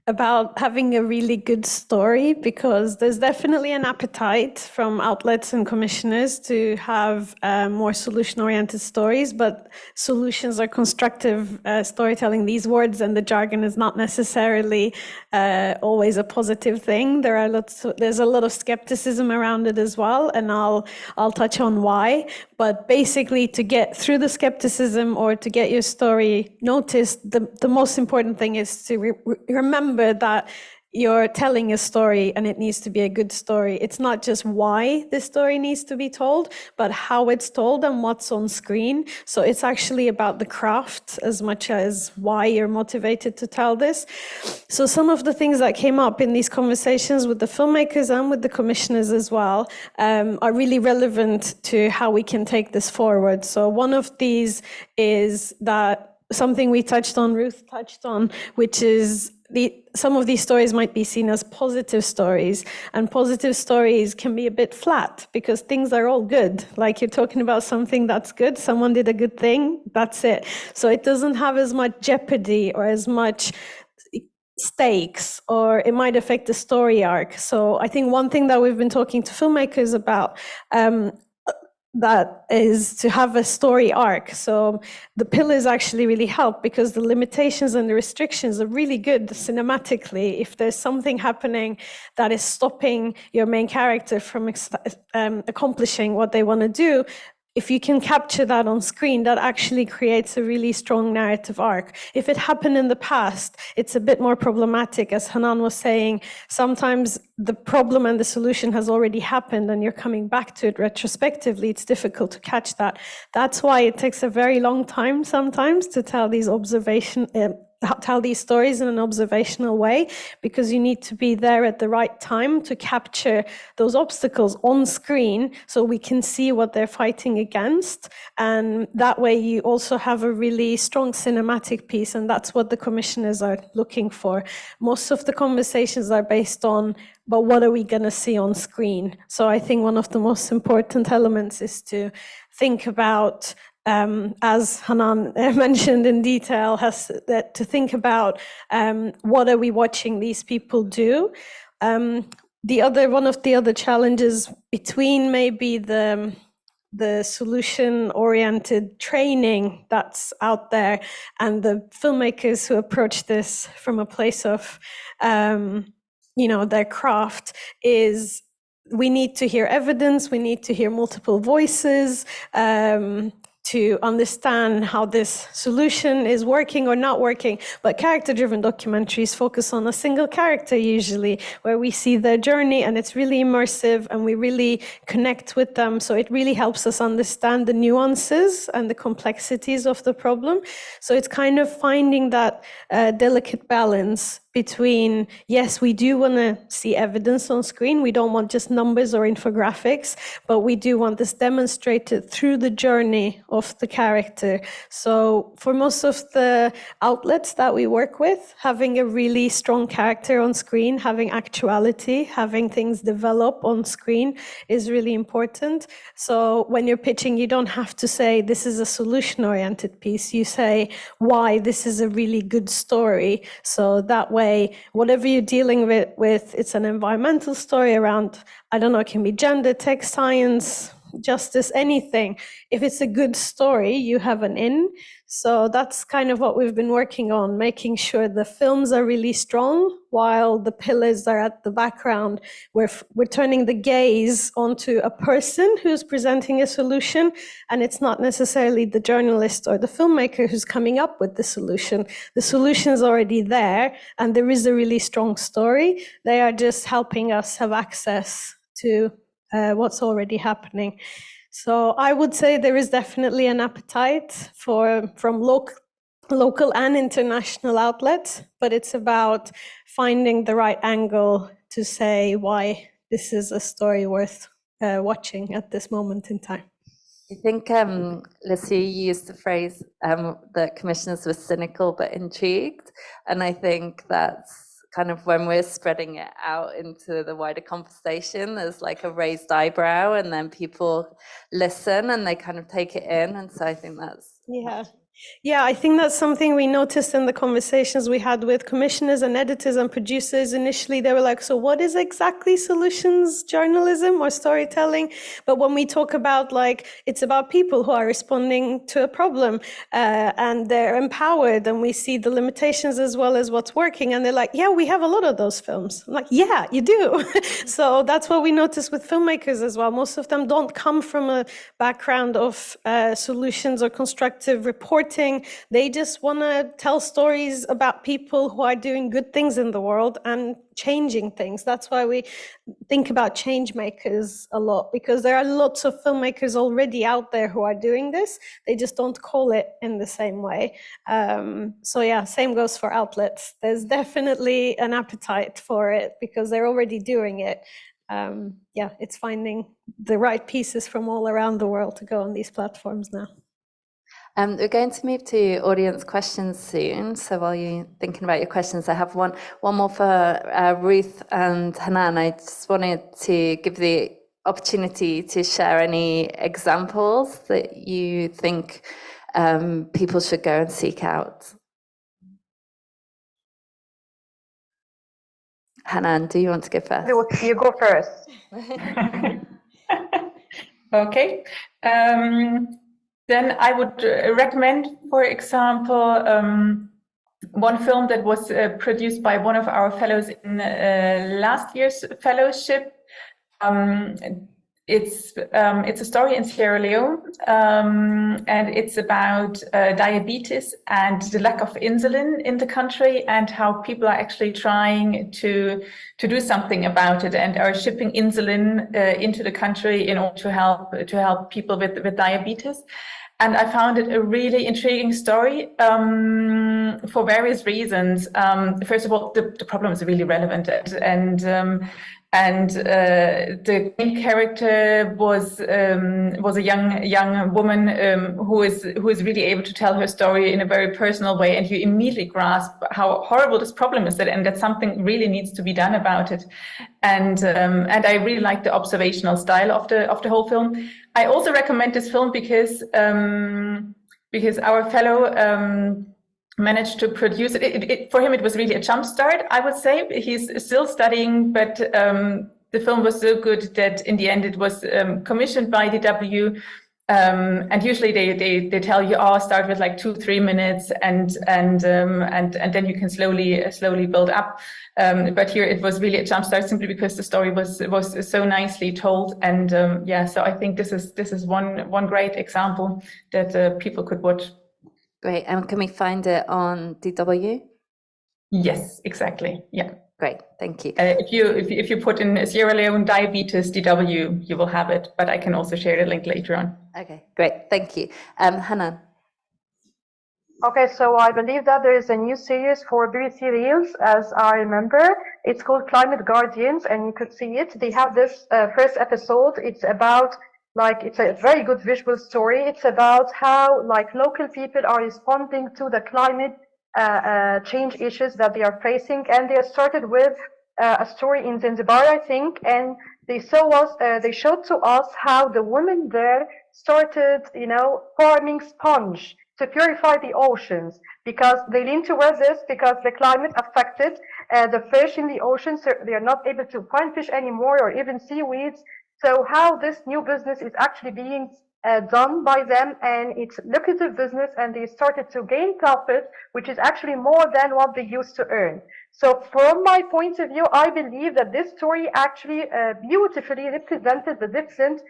about having a really good story, because there's definitely an appetite from outlets and commissioners to have more solution-oriented stories, but solutions are constructive storytelling. These words and the jargon is not necessarily always a positive thing. There's a lot of skepticism around it as well, and I'll touch on why. But basically, to get through the skepticism or to get your story noticed, the most important thing is to remember that you're telling a story and it needs to be a good story. It's not just why the story needs to be told, but how it's told and what's on screen. So it's actually about the craft as much as why you're motivated to tell this. So some of the things that came up in these conversations with the filmmakers and with the commissioners as well are really relevant to how we can take this forward. So one of these is that something we touched on, Ruth touched on, which is some of these stories might be seen as positive stories, and positive stories can be a bit flat because things are all good. Like you're talking about something that's good, someone did a good thing, that's it. So it doesn't have as much jeopardy or as much stakes, or it might affect the story arc. So I think one thing that we've been talking to filmmakers about that is to have a story arc. So the pillars actually really help because the limitations and the restrictions are really good cinematically. If there's something happening that is stopping your main character from accomplishing what they want to do, if you can capture that on screen, that actually creates a really strong narrative arc. If it happened in the past, it's a bit more problematic. As Hanan was saying, sometimes the problem and the solution has already happened and you're coming back to it retrospectively. It's difficult to catch that. That's why it takes a very long time sometimes to tell these tell these stories in an observational way, because you need to be there at the right time to capture those obstacles on screen so we can see what they're fighting against. And that way you also have a really strong cinematic piece, and that's what the commissioners are looking for. Most of the conversations are based on, but what are we going to see on screen? So I think one of the most important elements is to think about, as Hanan mentioned in detail, to think about what are we watching these people do. One of the other challenges between maybe the solution-oriented training that's out there and the filmmakers who approach this from a place of their craft is, we need to hear evidence, we need to hear multiple voices to understand how this solution is working or not working. But character-driven documentaries focus on a single character usually, where we see their journey and it's really immersive and we really connect with them. So it really helps us understand the nuances and the complexities of the problem. So it's kind of finding that delicate balance between, yes, we do want to see evidence on screen. We don't want just numbers or infographics, but we do want this demonstrated through the journey of the character. So for most of the outlets that we work with, having a really strong character on screen, having actuality, having things develop on screen is really important. So when you're pitching, you don't have to say this is a solution-oriented piece. You say why this is a really good story. So that way, whatever you're dealing with, it's an environmental story around, I don't know, it can be gender, tech, science, justice, anything. If it's a good story, you have an in. So that's kind of what we've been working on, making sure the films are really strong while the pillars are at the background. We're turning the gaze onto a person who's presenting a solution, and it's not necessarily the journalist or the filmmaker who's coming up with the solution. The solution is already there, and there is a really strong story. They are just helping us have access to what's already happening. So I would say there is definitely an appetite from local and international outlets, but it's about finding the right angle to say why this is a story worth watching at this moment in time. I think, Lisya, you used the phrase that commissioners were cynical but intrigued, and I think that's kind of when we're spreading it out into the wider conversation, there's like a raised eyebrow, and then people listen and they kind of take it in, and so I think that's Yeah, I think that's something we noticed in the conversations we had with commissioners and editors and producers. Initially, they were like, so what is exactly solutions journalism or storytelling? But when we talk about, like, it's about people who are responding to a problem and they're empowered, and we see the limitations as well as what's working. And they're like, yeah, we have a lot of those films. I'm like, yeah, you do. So that's what we noticed with filmmakers as well. Most of them don't come from a background of solutions or constructive reporting. They just want to tell stories about people who are doing good things in the world and changing things. That's why we think about Changemakers a lot, because there are lots of filmmakers already out there who are doing this. They just don't call it in the same way. So yeah, same goes for outlets. There's definitely an appetite for it because they're already doing it. Yeah, it's finding the right pieces from all around the world to go on these platforms now. We're going to move to audience questions soon. So while you're thinking about your questions, I have one more for Ruth and Hanan. I just wanted to give the opportunity to share any examples that you think people should go and seek out. Hanan, do you want to go first? You go first. Okay. Then I would recommend, for example, one film that was produced by one of our fellows in last year's fellowship. It's a story in Sierra Leone, and it's about diabetes and the lack of insulin in the country, and how people are actually trying to do something about it and are shipping insulin into the country in order to help people with diabetes. And I found it a really intriguing story for various reasons. First of all, the problem is really relevant, and the main character was a young woman who is really able to tell her story in a very personal way, and you immediately grasp how horrible this problem is, and that something really needs to be done about it. And I really like the observational style of the whole film. I also recommend this film because our fellow managed to produce it. For him, it was really a jump start, I would say. He's still studying, but the film was so good that in the end it was commissioned by DW. And usually they tell you, start with like 2-3 minutes, and then you can slowly build up. But here it was really a jumpstart, simply because the story was so nicely told. And so I think this is one great example that people could watch. Great. And can we find it on DW? Yes, exactly. Yeah. Great. Thank you. If you put in Sierra Leone diabetes DW, you will have it. But I can also share the link later on. Okay. Great. Thank you. Hanan. Okay, so I believe that there is a new series for BBC Reels, as I remember. It's called Climate Guardians, and you could see it. They have this first episode. It's about, it's a very good visual story. It's about how, local people are responding to the climate change issues that they are facing. And they started with a story in Zanzibar, I think, and they showed to us how the women there started, farming sponge to purify the oceans, because they lean towards this because the climate affected the fish in the ocean, so they are not able to find fish anymore, or even seaweeds. So how this new business is actually being done by them, and it's lucrative business, and they started to gain profit, which is actually more than what they used to earn. So from my point of view, I believe that this story actually beautifully represented the different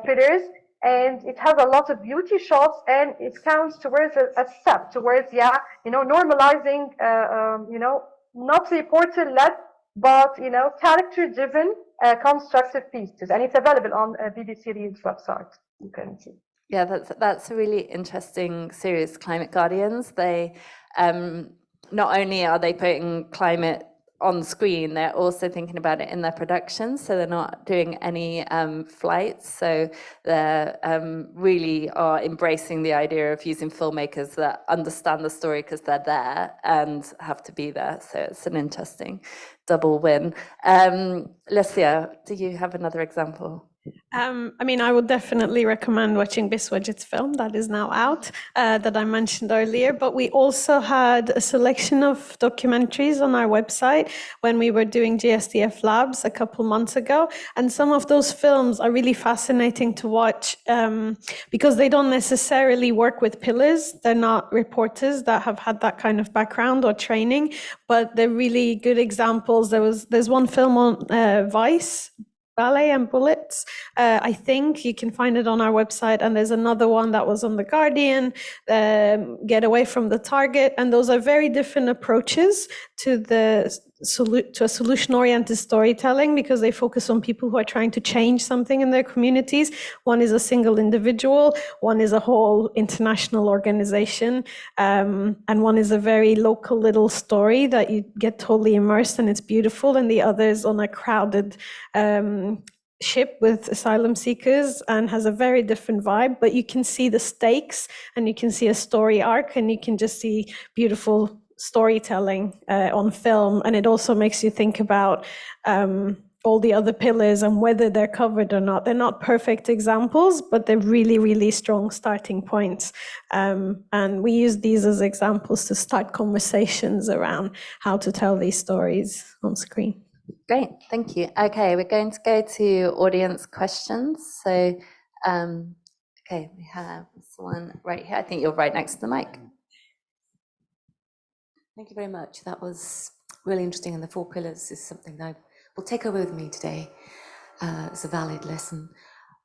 pillars, and it has a lot of beauty shots, and it counts towards a step towards, normalizing, not reporter-led, but, character-driven constructive pieces. And it's available on BBC Reels website. You can see. Yeah, that's a really interesting series, Climate Guardians. They not only are they putting climate on screen, they're also thinking about it in their production. So they're not doing any flights. So they really are embracing the idea of using filmmakers that understand the story because they're there and have to be there. So it's an interesting double win. Lisya, do you have another example? I mean, I would definitely recommend watching Biswajit's film that is now out, that I mentioned earlier. But we also had a selection of documentaries on our website when we were doing GSDF Labs a couple months ago. And some of those films are really fascinating to watch because they don't necessarily work with pillars. They're not reporters that have had that kind of background or training, but they're really good examples. There's one film on Vice, Ballet and Bullets. I think you can find it on our website. And there's another one that was on The Guardian, Get Away from the Target. And those are very different approaches to a solution-oriented storytelling, because they focus on people who are trying to change something in their communities. One is a single individual, one is a whole international organization, and one is a very local little story that you get totally immersed and it's beautiful, and the other is on a crowded ship with asylum seekers and has a very different vibe, but you can see the stakes and you can see a story arc and you can just see beautiful storytelling on film. And it also makes you think about all the other pillars and whether they're covered or not. They're not perfect examples, but they're really, really strong starting points. And we use these as examples to start conversations around how to tell these stories on screen. Great, thank you. Okay, we're going to go to audience questions. So, okay, we have this one right here. I think you're right next to the mic. Thank you very much. That was really interesting, and the 4 pillars is something that I will take over with me today as a valid lesson.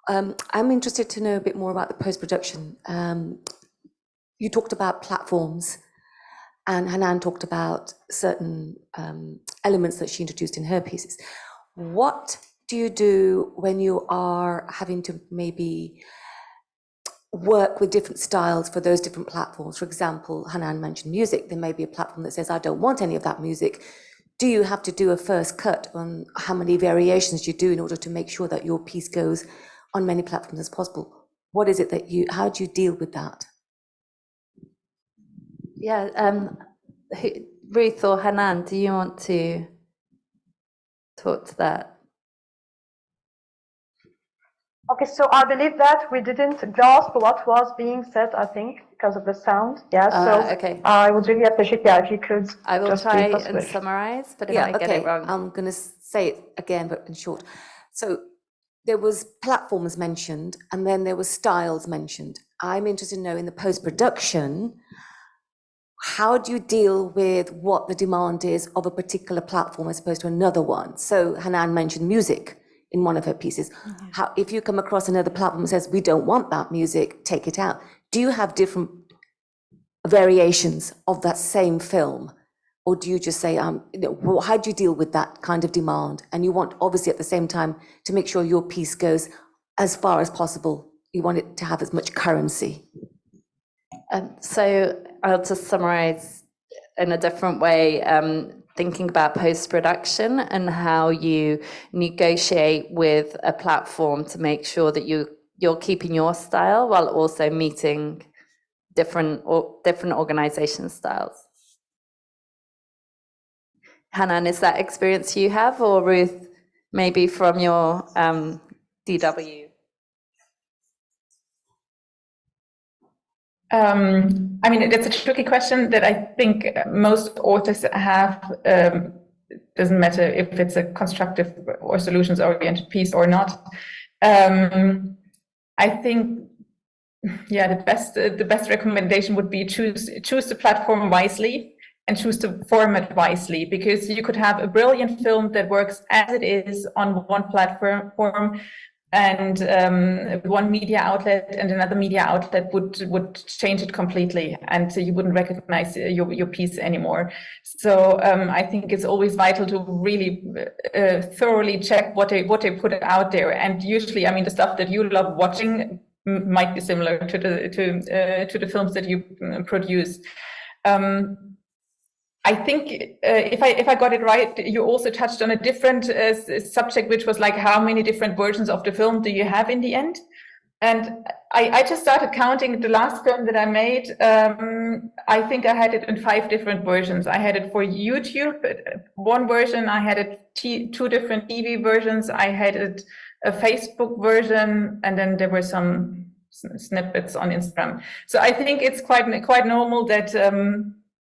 I'm interested to know a bit more about the post-production. You talked about platforms, and Hanan talked about certain elements that she introduced in her pieces. What do you do when you are having to maybe work with different styles for those different platforms? For example, Hanan mentioned music. There may be a platform that says, I don't want any of that music. Do you have to do a first cut on how many variations you do in order to make sure that your piece goes on many platforms as possible? What is it that how do you deal with that? Yeah, Ruth or Hanan, do you want to talk to that? Okay, so I believe that we didn't grasp what was being said, I think, because of the sound. Yeah, so okay. I would really appreciate, if you could I will just try brief us and with. summarize, but if I get it wrong. I'm going to say it again, but in short. So there was platforms mentioned, and then there was styles mentioned. I'm interested to know in the post-production, how do you deal with what the demand is of a particular platform as opposed to another one? So Hanan mentioned music in one of her pieces. Mm-hmm. How, if you come across another platform that says, we don't want that music, take it out. Do you have different variations of that same film? Or do you just say, how do you deal with that kind of demand? And you want, obviously, at the same time, to make sure your piece goes as far as possible. You want it to have as much currency. So I'll just summarize in a different way, thinking about post-production and how you negotiate with a platform to make sure that you're keeping your style while also meeting different organization styles. Hanan, is that experience you have, or Ruth, maybe from your DW? I mean, that's a tricky question that I think most authors have. Doesn't matter if it's a constructive or solutions-oriented piece or not. I think, yeah, the best recommendation would be choose the platform wisely and choose the format wisely, because you could have a brilliant film that works as it is on one platform, and one media outlet and another media outlet would change it completely, and so you wouldn't recognize your piece anymore. So I think it's always vital to really thoroughly check what they put out there. And usually, I mean, the stuff that you love watching might be similar to the films that you produce. I think if I got it right, you also touched on a different subject, which was like, how many different versions of the film do you have in the end? And I just started counting the last film that I made. I think I had it in 5 different versions. I had it for YouTube, one version. I had it 2 different TV versions. I had it a Facebook version, and then there were some snippets on Instagram. So I think it's quite normal that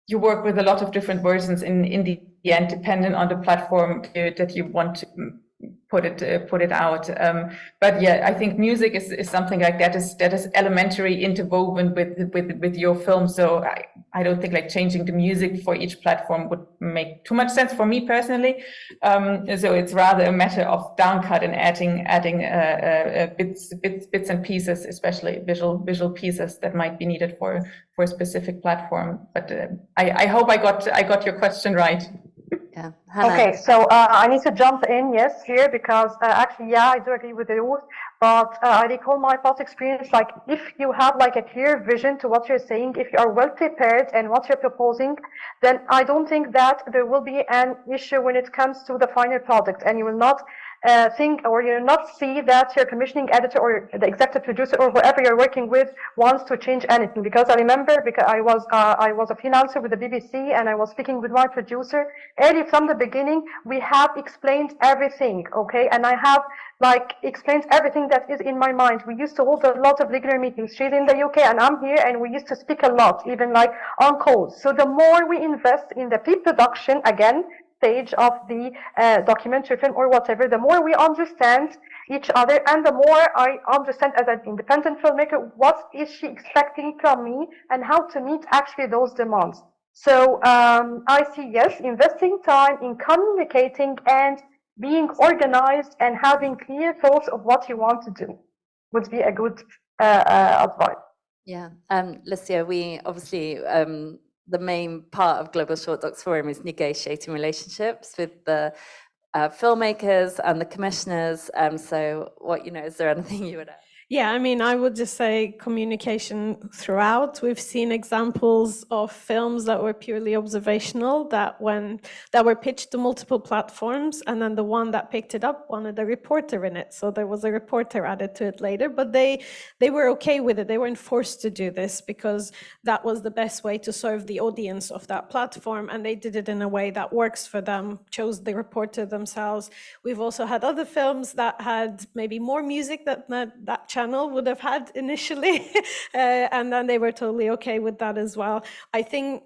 you work with a lot of different versions in the end, depending on the platform that you want to put it out. But yeah, I think music is something like that is elementary interwoven with your film. So I don't think like changing the music for each platform would make too much sense for me personally. So it's rather a matter of downcut and adding bits and pieces, especially visual pieces that might be needed for a specific platform. But I hope I got your question right. Yeah. Hanan. Okay, so I need to jump in, yes, here, because actually, yeah, I do agree with Ruth, but I recall my past experience, like if you have like a clear vision to what you're saying, if you are well prepared and what you're proposing, then I don't think that there will be an issue when it comes to the final product, and you will not think, or you'll not see that your commissioning editor or the executive producer or whoever you're working with wants to change anything. Because I remember, because I was a freelancer with the BBC, and I was speaking with my producer early from the beginning. We have explained everything, okay, and I have like explained everything that is in my mind. We used to hold a lot of regular meetings. She's in the UK and I'm here, and we used to speak a lot, even like on calls. So the more we invest in the pre-production, again, stage of the documentary film or whatever, the more we understand each other, and the more I understand as an independent filmmaker what is she expecting from me and how to meet actually those demands. So I see, yes, investing time in communicating and being organized and having clear thoughts of what you want to do would be a good advice. Yeah, Lisya, we obviously, the main part of Global Short Docs Forum is negotiating relationships with the filmmakers and the commissioners. So what, is there anything you would add? Yeah, I mean, I would just say communication throughout. We've seen examples of films that were purely observational that were pitched to multiple platforms, and then the one that picked it up wanted a reporter in it. So there was a reporter added to it later, but they were okay with it. They weren't forced to do this because that was the best way to serve the audience of that platform, and they did it in a way that works for them, chose the reporter themselves. We've also had other films that had maybe more music that channel would have had initially, and then they were totally okay with that as well. I think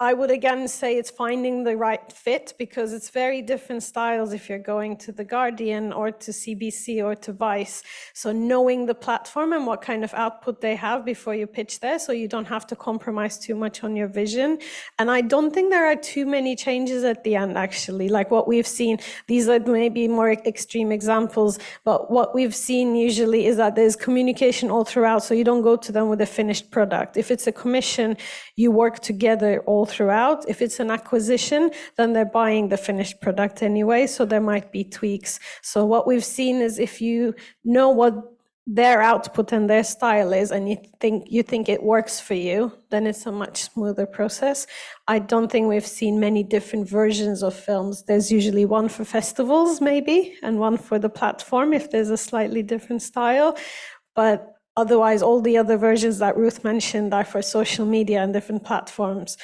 I would again say it's finding the right fit, because it's very different styles if you're going to The Guardian or to CBC or to Vice. So knowing the platform and what kind of output they have before you pitch there, so you don't have to compromise too much on your vision. And I don't think there are too many changes at the end, actually. Like what we've seen, these are maybe more extreme examples, but what we've seen usually is that there's communication all throughout, so you don't go to them with a finished product. If it's a commission, you work together all throughout. If it's an acquisition, then they're buying the finished product anyway, so there might be tweaks. So what we've seen is if you know what their output and their style is, and you think it works for you, then it's a much smoother process. I don't think we've seen many different versions of films. There's usually one for festivals maybe, and one for the platform if there's a slightly different style. But otherwise, all the other versions that Ruth mentioned are for social media and different platforms.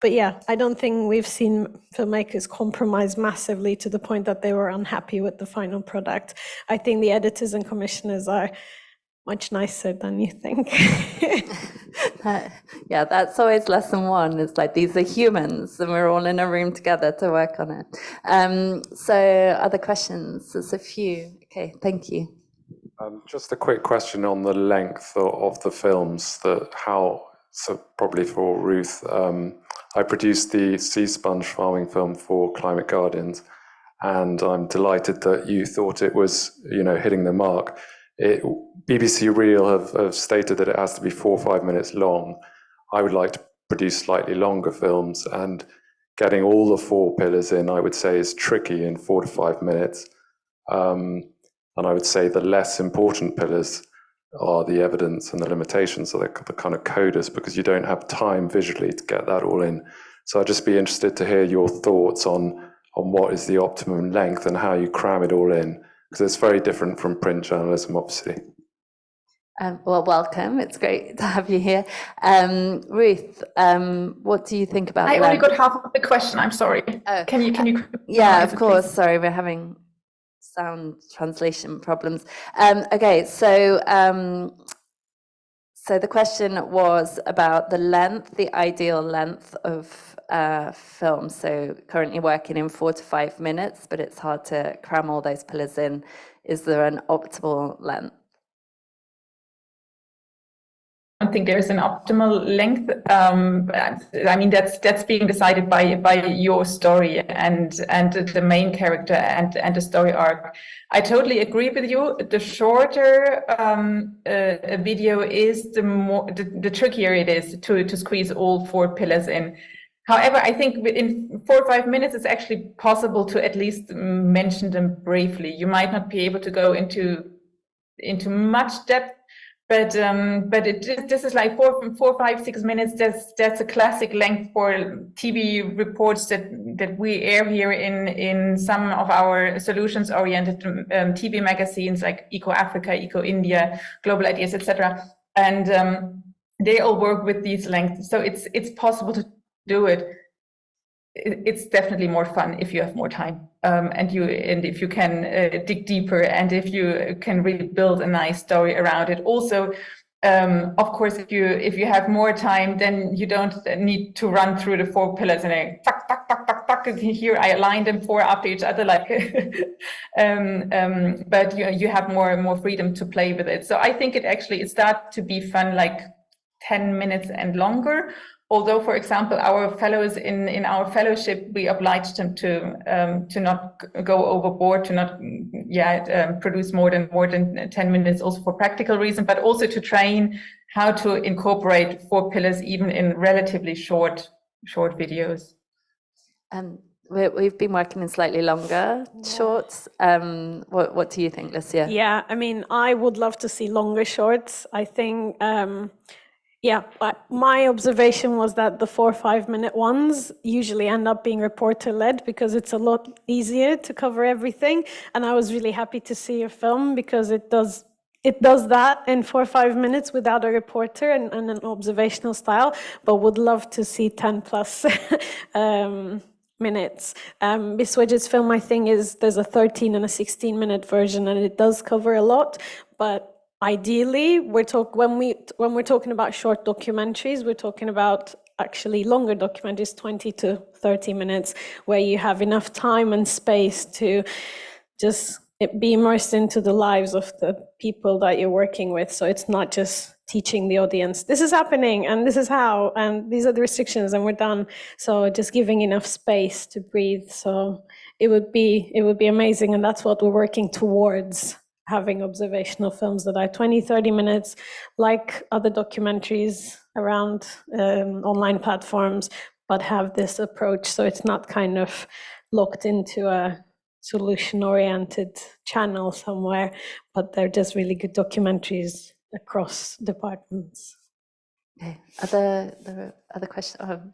But yeah, I don't think we've seen filmmakers compromise massively to the point that they were unhappy with the final product. I think the editors and commissioners are much nicer than you think. Yeah, that's always lesson one. It's like, these are humans and we're all in a room together to work on it. So other questions? There's a few. Okay, thank you. Just a quick question on the length of the films. So probably for Ruth, I produced the sea sponge farming film for Climate Guardians, and I'm delighted that you thought it was, hitting the mark. BBC Reel have stated that it has to be 4 or 5 minutes long. I would like to produce slightly longer films, and getting all the 4 pillars in, I would say, is tricky in 4 to 5 minutes. And I would say the less important pillars are the evidence and the limitations, so the kind of coders, because you don't have time visually to get that all in. So I'd just be interested to hear your thoughts on what is the optimum length and how you cram it all in, because it's very different from print journalism, obviously. Well, welcome. It's great to have you here. Ruth, what do you think about I only got half of the question. I'm sorry. Oh, Can you? Yeah, of course. Sorry, we're having sound translation problems. Okay, so so the question was about the length, the ideal length of film. So currently working in 4 to 5 minutes, but it's hard to cram all those pillars in. Is there an optimal length? I don't think there's an optimal length. I mean, that's being decided by your story and the main character and the story arc. I totally agree with you. The shorter a video is, the trickier it is to squeeze all 4 pillars in. However, I think in 4 or 5 minutes, it's actually possible to at least mention them briefly. You might not be able to go into much depth. But this is like 4, 5, 6 minutes. That's a classic length for TV reports that we air here in some of our solutions-oriented TV magazines like Eco Africa, Eco India, Global Ideas, etc. And they all work with these lengths, so it's possible to do it. It's definitely more fun if you have more time, and if you can dig deeper, and if you can really build a nice story around it. Also, of course, if you have more time, then you don't need to run through the 4 pillars and tuck, tuck, tuck, tuck, tuck. Here I aligned them 4 after each other, like. But you have more freedom to play with it. So I think it starts to be fun, like 10 minutes and longer. Although, for example, our fellows in our fellowship, we obliged them to not go overboard, to not produce more than 10 minutes, also for practical reasons, but also to train how to incorporate 4 pillars even in relatively short videos. We've been working in slightly longer shorts. What do you think, Lisya? Yeah, I mean, I would love to see longer shorts. I think. Yeah, my observation was that the 4 or 5 minute ones usually end up being reporter-led because it's a lot easier to cover everything. And I was really happy to see your film because it does that in 4 or 5 minutes without a reporter and an observational style, but would love to see 10 plus minutes. Biswajit's film, I think, there's a 13 and a 16-minute version, and it does cover a lot, but ideally, when we're talking about short documentaries, we're talking about actually longer documentaries, 20 to 30 minutes, where you have enough time and space to just be immersed into the lives of the people that you're working with. So it's not just teaching the audience, this is happening and this is how, and these are the restrictions and we're done. So just giving enough space to breathe. So it would be amazing. And that's what we're working towards, having observational films that are 20, 30 minutes, like other documentaries around online platforms, but have this approach. So it's not kind of locked into a solution-oriented channel somewhere, but they're just really good documentaries across departments. Okay. Other question?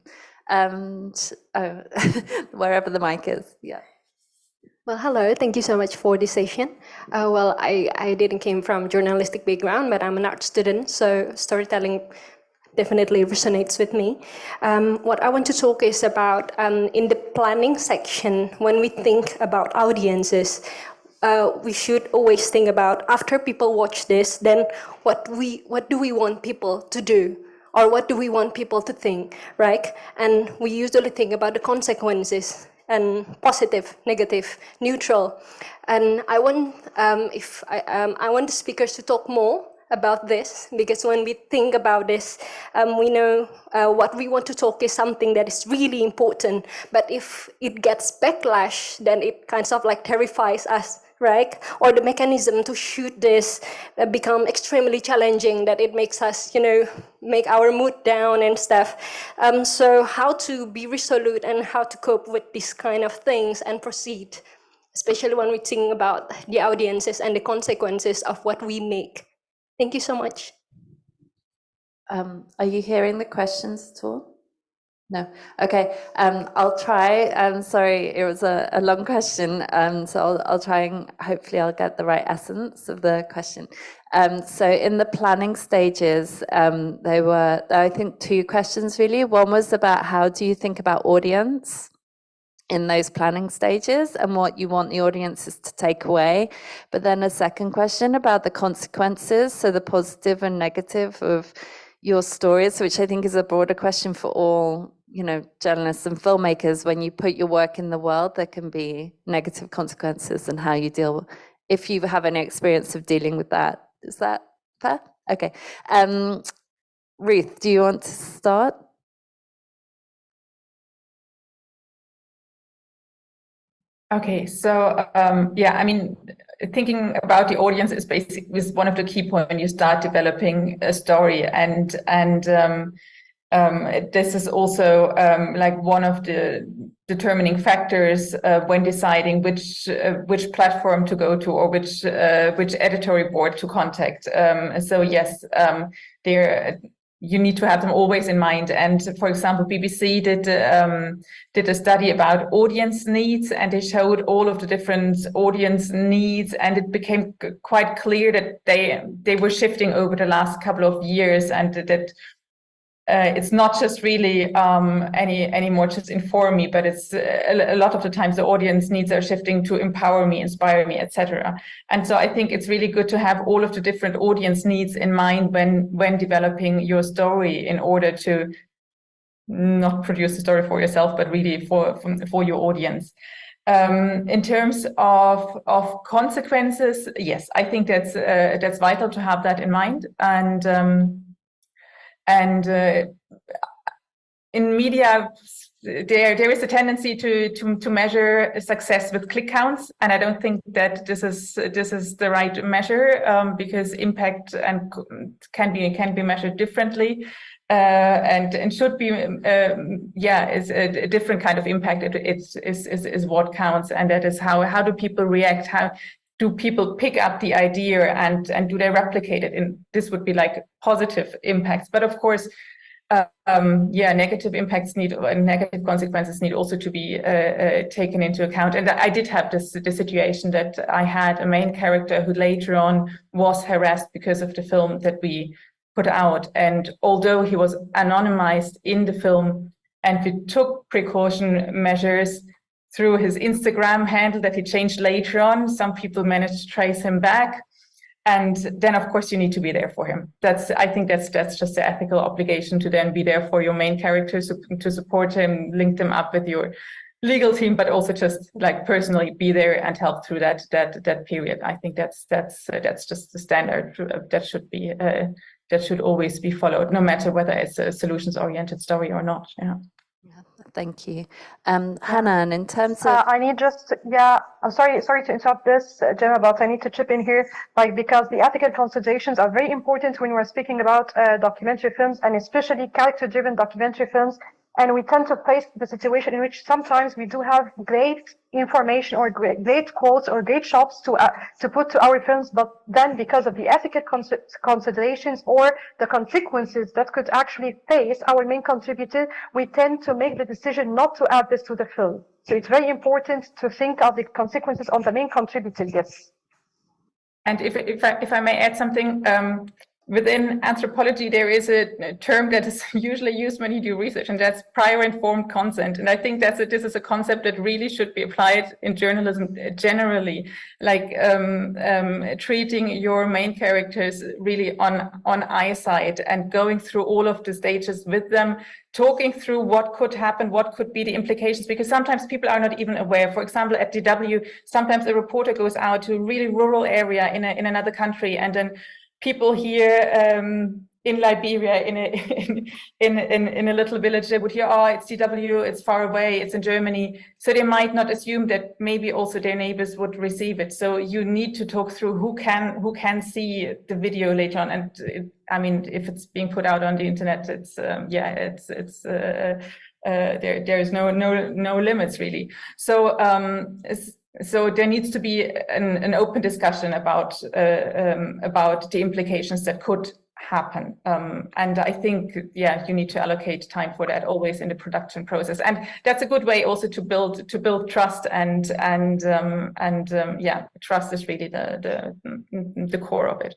Wherever the mic is, yeah. Well, hello. Thank you so much for this session. Well, I didn't come from journalistic background, but I'm an art student, so storytelling definitely resonates with me. What I want to talk is about in the planning section, when we think about audiences, we should always think about after people watch this, then what do we want people to do? Or what do we want people to think, right? And we usually think about the consequences, and positive, negative, neutral. And I want I want the speakers to talk more about this, because when we think about this, we know what we want to talk is something that is really important, but if it gets backlash, then it kind of like terrifies us, right? Or the mechanism to shoot this become extremely challenging, that it makes us, make our mood down and stuff. So how to be resolute and how to cope with these kind of things and proceed, especially when we think about the audiences and the consequences of what we make. Thank you so much. Are you hearing the questions at all? No. Okay. I'll try. Sorry, it was a long question. So I'll try and hopefully I'll get the right essence of the question. So in the planning stages, there were, I think, 2 questions really. One was about how do you think about audience in those planning stages and what you want the audiences to take away. But then a second question about the consequences, so the positive and negative of your stories, which I think is a broader question for all, journalists and filmmakers. When you put your work in the world, there can be negative consequences, and how you deal, if you have any experience of dealing with that. Is that fair? Okay. Ruth, do you want to start? Okay, so thinking about the audience is one of the key points when you start developing a story, and this is also like one of the determining factors when deciding which platform to go to, or which editorial board to contact. So yes, you need to have them always in mind. And for example, BBC did a study about audience needs, and they showed all of the different audience needs, and it became quite clear that they were shifting over the last couple of years, and that it's not just really anymore just inform me, but it's a lot of the times the audience needs are shifting to empower me, inspire me, etc. And so I think it's really good to have all of the different audience needs in mind when developing your story, in order to not produce the story for yourself, but really for your audience. In terms of consequences, yes, I think that's vital to have that in mind. And in media, there is a tendency to measure success with click counts, and I don't think that this is the right measure, because impact and can be measured differently, and should be is a different kind of impact. Is what counts, and that is how do people react, how do people pick up the idea, and do they replicate it? And this would be like positive impacts. But of course, negative impacts negative consequences need also to be taken into account. And I did have the situation that I had a main character who later on was harassed because of the film that we put out. And although he was anonymized in the film, and we took precaution measures through his Instagram handle that he changed later on, some people managed to trace him back. And then, of course, you need to be there for him. I think that's just the ethical obligation, to then be there for your main characters, to support him, link them up with your legal team, but also just like personally be there and help through that period. I think that's just the standard that should always be followed, no matter whether it's a solutions-oriented story or not. Yeah. Thank you. Hanan, in terms of... I'm sorry to interrupt this, Gemma, but I need to chip in here, because the ethical considerations are very important when we're speaking about documentary films, and especially character-driven documentary films. And we tend to face the situation in which sometimes we do have great information or great quotes or great shots to put to our films, but then because of the ethical considerations or the consequences that could actually face our main contributor, we tend to make the decision not to add this to the film. So it's very important to think of the consequences on the main contributor. Yes. And if I may add something, within anthropology, there is a term that is usually used when you do research, and that's prior informed consent. And I think this is a concept that really should be applied in journalism generally, like treating your main characters really on eyesight, and going through all of the stages with them, talking through what could happen, what could be the implications, because sometimes people are not even aware. For example, at DW, sometimes a reporter goes out to a really rural area in another country, and then people here in Liberia, in a little village, they would hear, oh, it's DW, it's far away, it's in Germany. So they might not assume that maybe also their neighbors would receive it. So you need to talk through who can see the video later on. And if it's being put out on the internet, there is no limits really. So there needs to be an open discussion about the implications that could happen, and I think you need to allocate time for that always in the production process, and that's a good way also to build trust, and trust is really the core of it.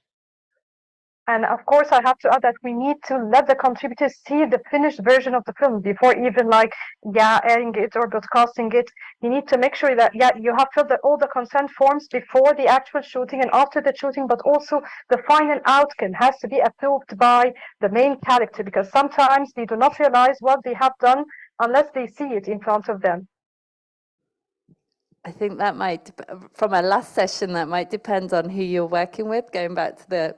And of course, I have to add that we need to let the contributors see the finished version of the film before even airing it or broadcasting it. You need to make sure that, you have filled all the consent forms before the actual shooting and after the shooting, but also the final outcome has to be approved by the main character, because sometimes they do not realize what they have done unless they see it in front of them. I think that might, from our last session, that might depend on who you're working with, going back to the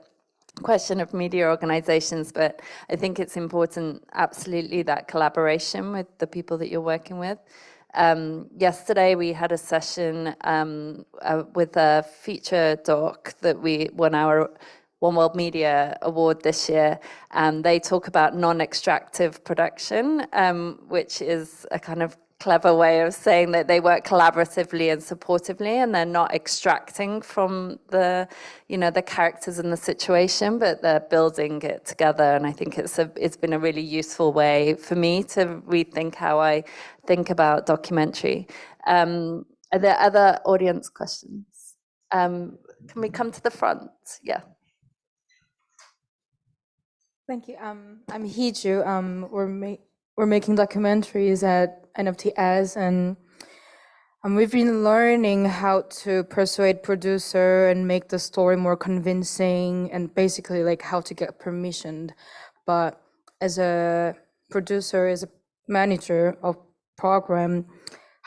question of media organizations, but I think it's important, absolutely, that collaboration with the people that you're working with. Yesterday we had a session with a feature doc that we won our One World Media Award this year. They talk about non-extractive production, which is a kind of clever way of saying that they work collaboratively and supportively, and they're not extracting from the characters and the situation, but they're building it together. And I think it's been a really useful way for me to rethink how I think about documentary. Are there other audience questions? Can we come to the front? Yeah. Thank you. I'm Hiju. We're making documentaries at NFTS, and we've been learning how to persuade producer and make the story more convincing, and basically how to get permissioned. But as a producer, as a manager of program,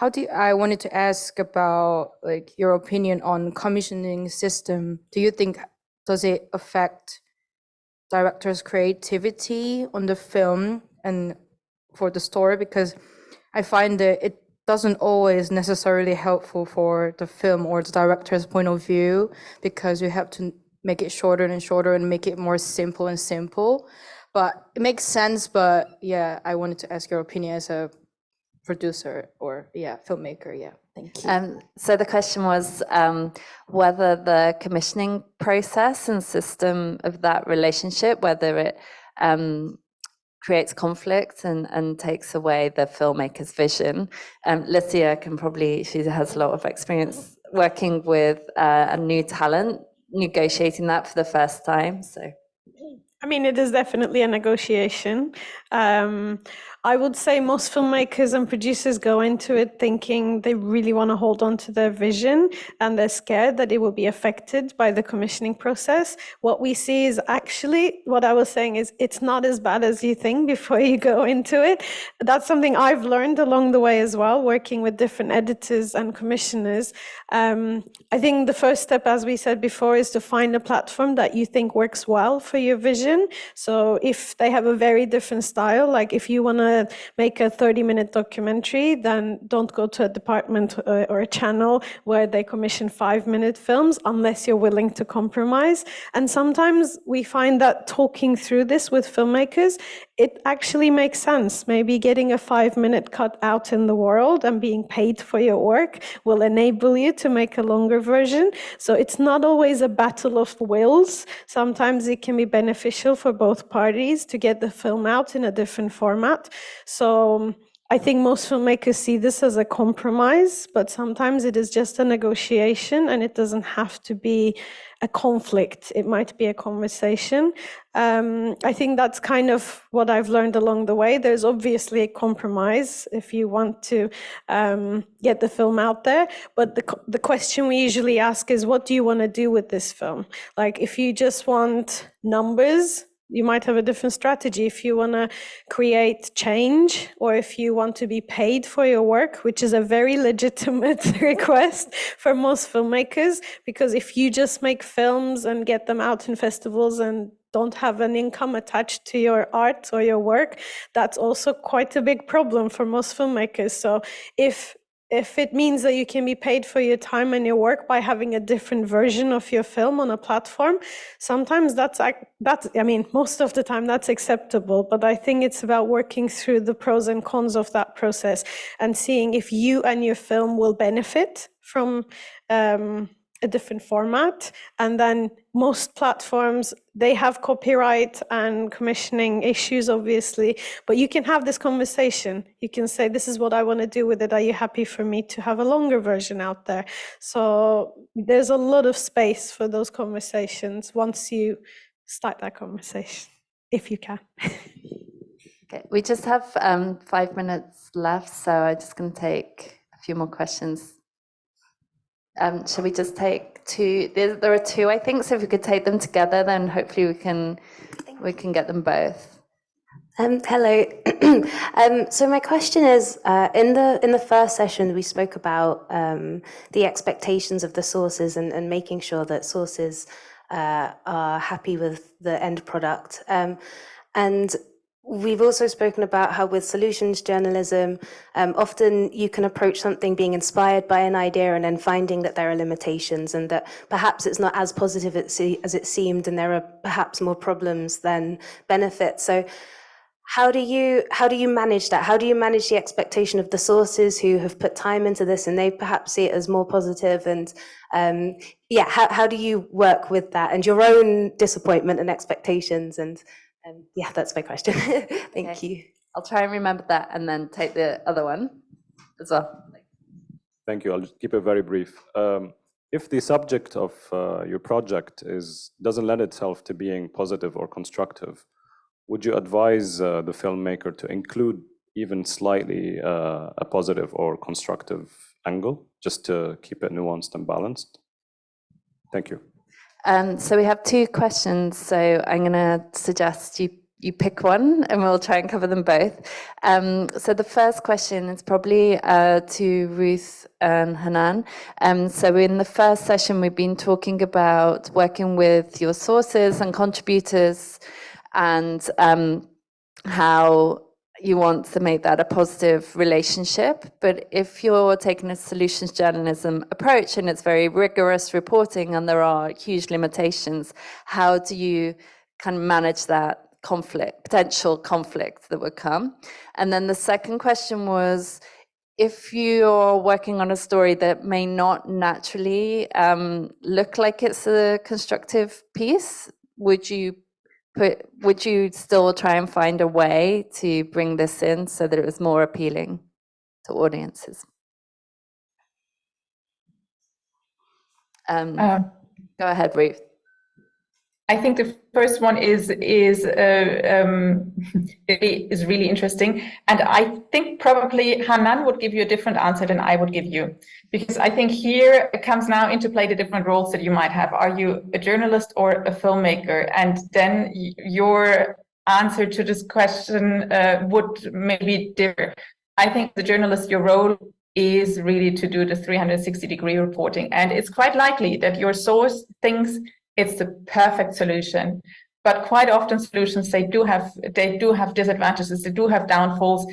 I wanted to ask about your opinion on commissioning system. Do you think, does it affect director's creativity on the film and for the story? Because I find that it doesn't always necessarily helpful for the film or the director's point of view, because you have to make it shorter and shorter and make it more simple and simple. But it makes sense. But yeah, I wanted to ask your opinion as a producer or filmmaker. Yeah, thank you. So the question was whether the commissioning process and system of that relationship, whether it creates conflict and takes away the filmmaker's vision. Lisya she has a lot of experience working with a new talent, negotiating that for the first time. So, I mean, it is definitely a negotiation. I would say most filmmakers and producers go into it thinking they really want to hold on to their vision, and they're scared that it will be affected by the commissioning process. What we see is actually, what I was saying is, it's not as bad as you think before you go into it. That's something I've learned along the way as well, working with different editors and commissioners. I think the first step, as we said before, is to find a platform that you think works well for your vision. So if they have a very different style, like if you want to make a 30-minute documentary, then don't go to a department or a channel where they commission 5-minute films unless you're willing to compromise. And sometimes we find that talking through this with filmmakers, it actually makes sense. Maybe getting a 5-minute cut out in the world and being paid for your work will enable you to make a longer version. So it's not always a battle of wills. Sometimes it can be beneficial for both parties to get the film out in a different format. So I think most filmmakers see this as a compromise, but sometimes it is just a negotiation, and it doesn't have to be a conflict. It might be a conversation. I think that's kind of what I've learned along the way. There's obviously a compromise if you want to get the film out there. But the question we usually ask is, what do you want to do with this film? Like, if you just want numbers, you might have a different strategy. If you want to create change, or if you want to be paid for your work, which is a very legitimate request for most filmmakers, because if you just make films and get them out in festivals and don't have an income attached to your art or your work, that's also quite a big problem for most filmmakers. So if it means that you can be paid for your time and your work by having a different version of your film on a platform, sometimes that's, I mean, most of the time that's acceptable. But I think it's about working through the pros and cons of that process and seeing if you and your film will benefit from a different format. And then most platforms, they have copyright and commissioning issues, obviously, but you can have this conversation. You can say, this is what I want to do with it. Are you happy for me to have a longer version out there? So there's a lot of space for those conversations once you start that conversation, if you can. Okay, we just have 5 minutes left, so I'm just going to take a few more questions. Shall we just take two? There are two, I think. So if we could take them together, then hopefully we can get them both. Hello. So my question is, in the first session, we spoke about the expectations of the sources and making sure that sources are happy with the end product. And we've also spoken about how with solutions journalism, often you can approach something being inspired by an idea and then finding that there are limitations and that perhaps it's not as positive as it seemed and there are perhaps more problems than benefits. So how do you manage that? How do you manage the expectation of the sources who have put time into this and they perhaps see it as more positive? And how do you work with that and your own disappointment and expectations? And that's my question. Thank you. I'll try and remember that and then take the other one as well. Thank you. I'll just keep it very brief. If the subject of your project doesn't lend itself to being positive or constructive, would you advise the filmmaker to include even slightly a positive or constructive angle, just to keep it nuanced and balanced? Thank you. So we have two questions, so I'm going to suggest you pick one and we'll try and cover them both. So the first question is probably to Ruth and Hanan. So in the first session, we've been talking about working with your sources and contributors and how you want to make that a positive relationship. But if you're taking a solutions journalism approach and it's very rigorous reporting and there are huge limitations, how do you kind of manage that potential conflict that would come? And then the second question was, if you're working on a story that may not naturally look like it's a constructive piece, would you still try and find a way to bring this in so that it was more appealing to audiences? Go ahead, Ruth. I think the first one is really interesting, and I think probably Hanan would give you a different answer than I would give you, because I think here it comes now into play the different roles that you might have. Are you a journalist or a filmmaker? And then your answer to this question would maybe differ. I think the journalist, your role is really to do the 360-degree reporting, and it's quite likely that your source thinks it's the perfect solution, but quite often solutions they do have disadvantages, they do have downfalls.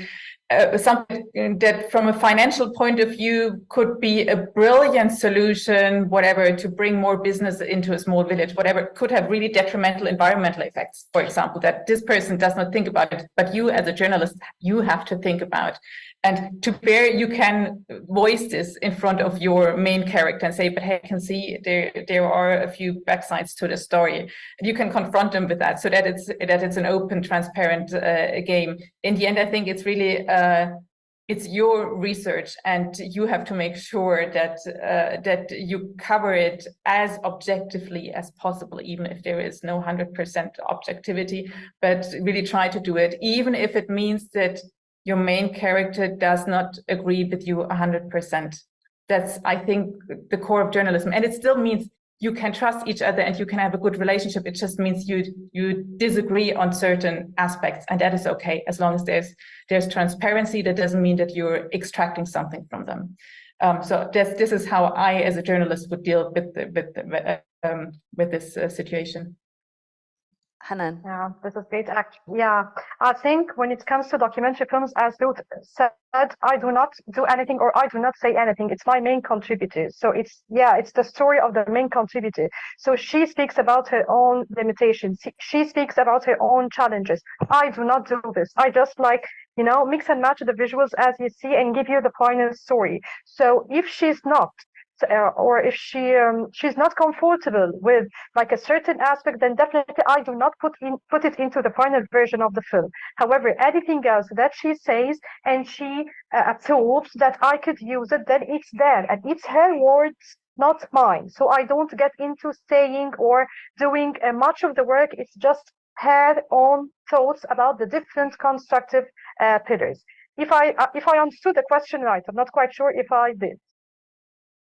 Something that from a financial point of view could be a brilliant solution, whatever, to bring more business into a small village, whatever, could have really detrimental environmental effects, for example, that this person does not think about it, but you as a journalist, you have to think about. And to bear, you can voice this in front of your main character and say, but hey, I can see there are a few backsides to the story. And you can confront them with that so that it's an open, transparent game. In the end, I think it's really it's your research, and you have to make sure that you cover it as objectively as possible, even if there is no 100% objectivity, but really try to do it, even if it means that your main character does not agree with you 100%. That's, I think, the core of journalism. And it still means you can trust each other and you can have a good relationship. It just means you disagree on certain aspects, and that is okay as long as there's transparency. That doesn't mean that you're extracting something from them. So this is how I, as a journalist, would deal with this situation. Hanan. Yeah, this is great. Yeah, I think when it comes to documentary films, as Ruth said, I do not do anything or I do not say anything. It's my main contributor. So it's the story of the main contributor. So she speaks about her own limitations. She speaks about her own challenges. I do not do this. I just mix and match the visuals as you see and give you the final story. So if she's not, or if she's not comfortable with like a certain aspect, then definitely I do not put it into the final version of the film. However, anything else that she says and she approves that I could use it, then it's there, and it's her words, not mine. So I don't get into saying or doing much of the work. It's just her own thoughts about the different constructive pillars. If I understood the question right, I'm not quite sure if I did.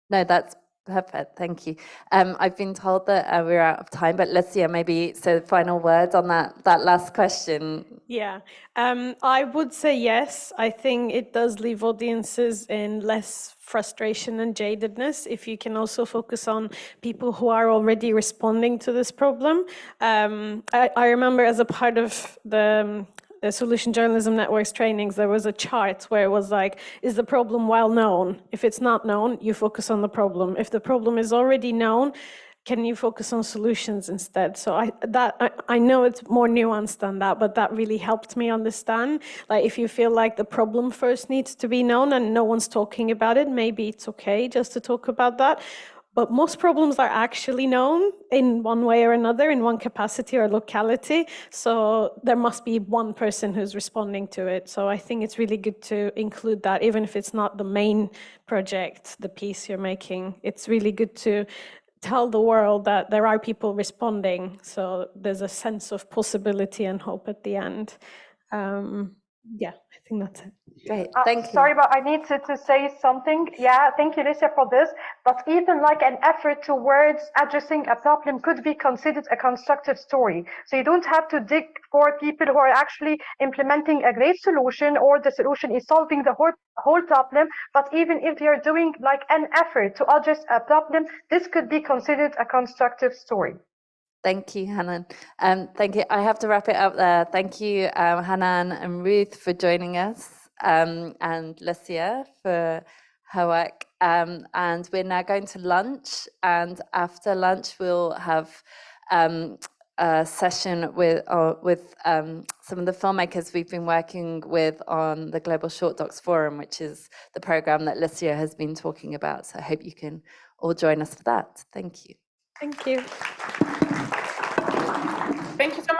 No, that's perfect. Thank you. I've been told that we're out of time, but Lisya, maybe so final words on that last question. Yeah, I would say yes. I think it does leave audiences in less frustration and jadedness if you can also focus on people who are already responding to this problem. I remember as a part of the Solution Journalism Network's trainings, there was a chart where it was like, is the problem well known? If it's not known, you focus on the problem. If the problem is already known, can you focus on solutions instead? So I know it's more nuanced than that, but that really helped me understand. Like, if you feel like the problem first needs to be known and no one's talking about it, maybe it's okay just to talk about that. But most problems are actually known in one way or another, in one capacity or locality. So there must be one person who's responding to it. So I think it's really good to include that, even if it's not the main project, the piece you're making. It's really good to tell the world that there are people responding. So there's a sense of possibility and hope at the end. Yeah, I think that's it. Great, thank you. Sorry, but I need to say something. Yeah, thank you, Lisya, for this. But even like an effort towards addressing a problem could be considered a constructive story. So you don't have to dig for people who are actually implementing a great solution, or the solution is solving the whole problem. But even if you're doing like an effort to address a problem, this could be considered a constructive story. Thank you, Hanan. Thank you. I have to wrap it up there. Thank you, Hanan and Ruth, for joining us, and Lisya for her work. And we're now going to lunch. And after lunch, we'll have a session with some of the filmmakers we've been working with on the Global Short Docs Forum, which is the program that Lisya has been talking about. So I hope you can all join us for that. Thank you. Thank you. Thank you so much.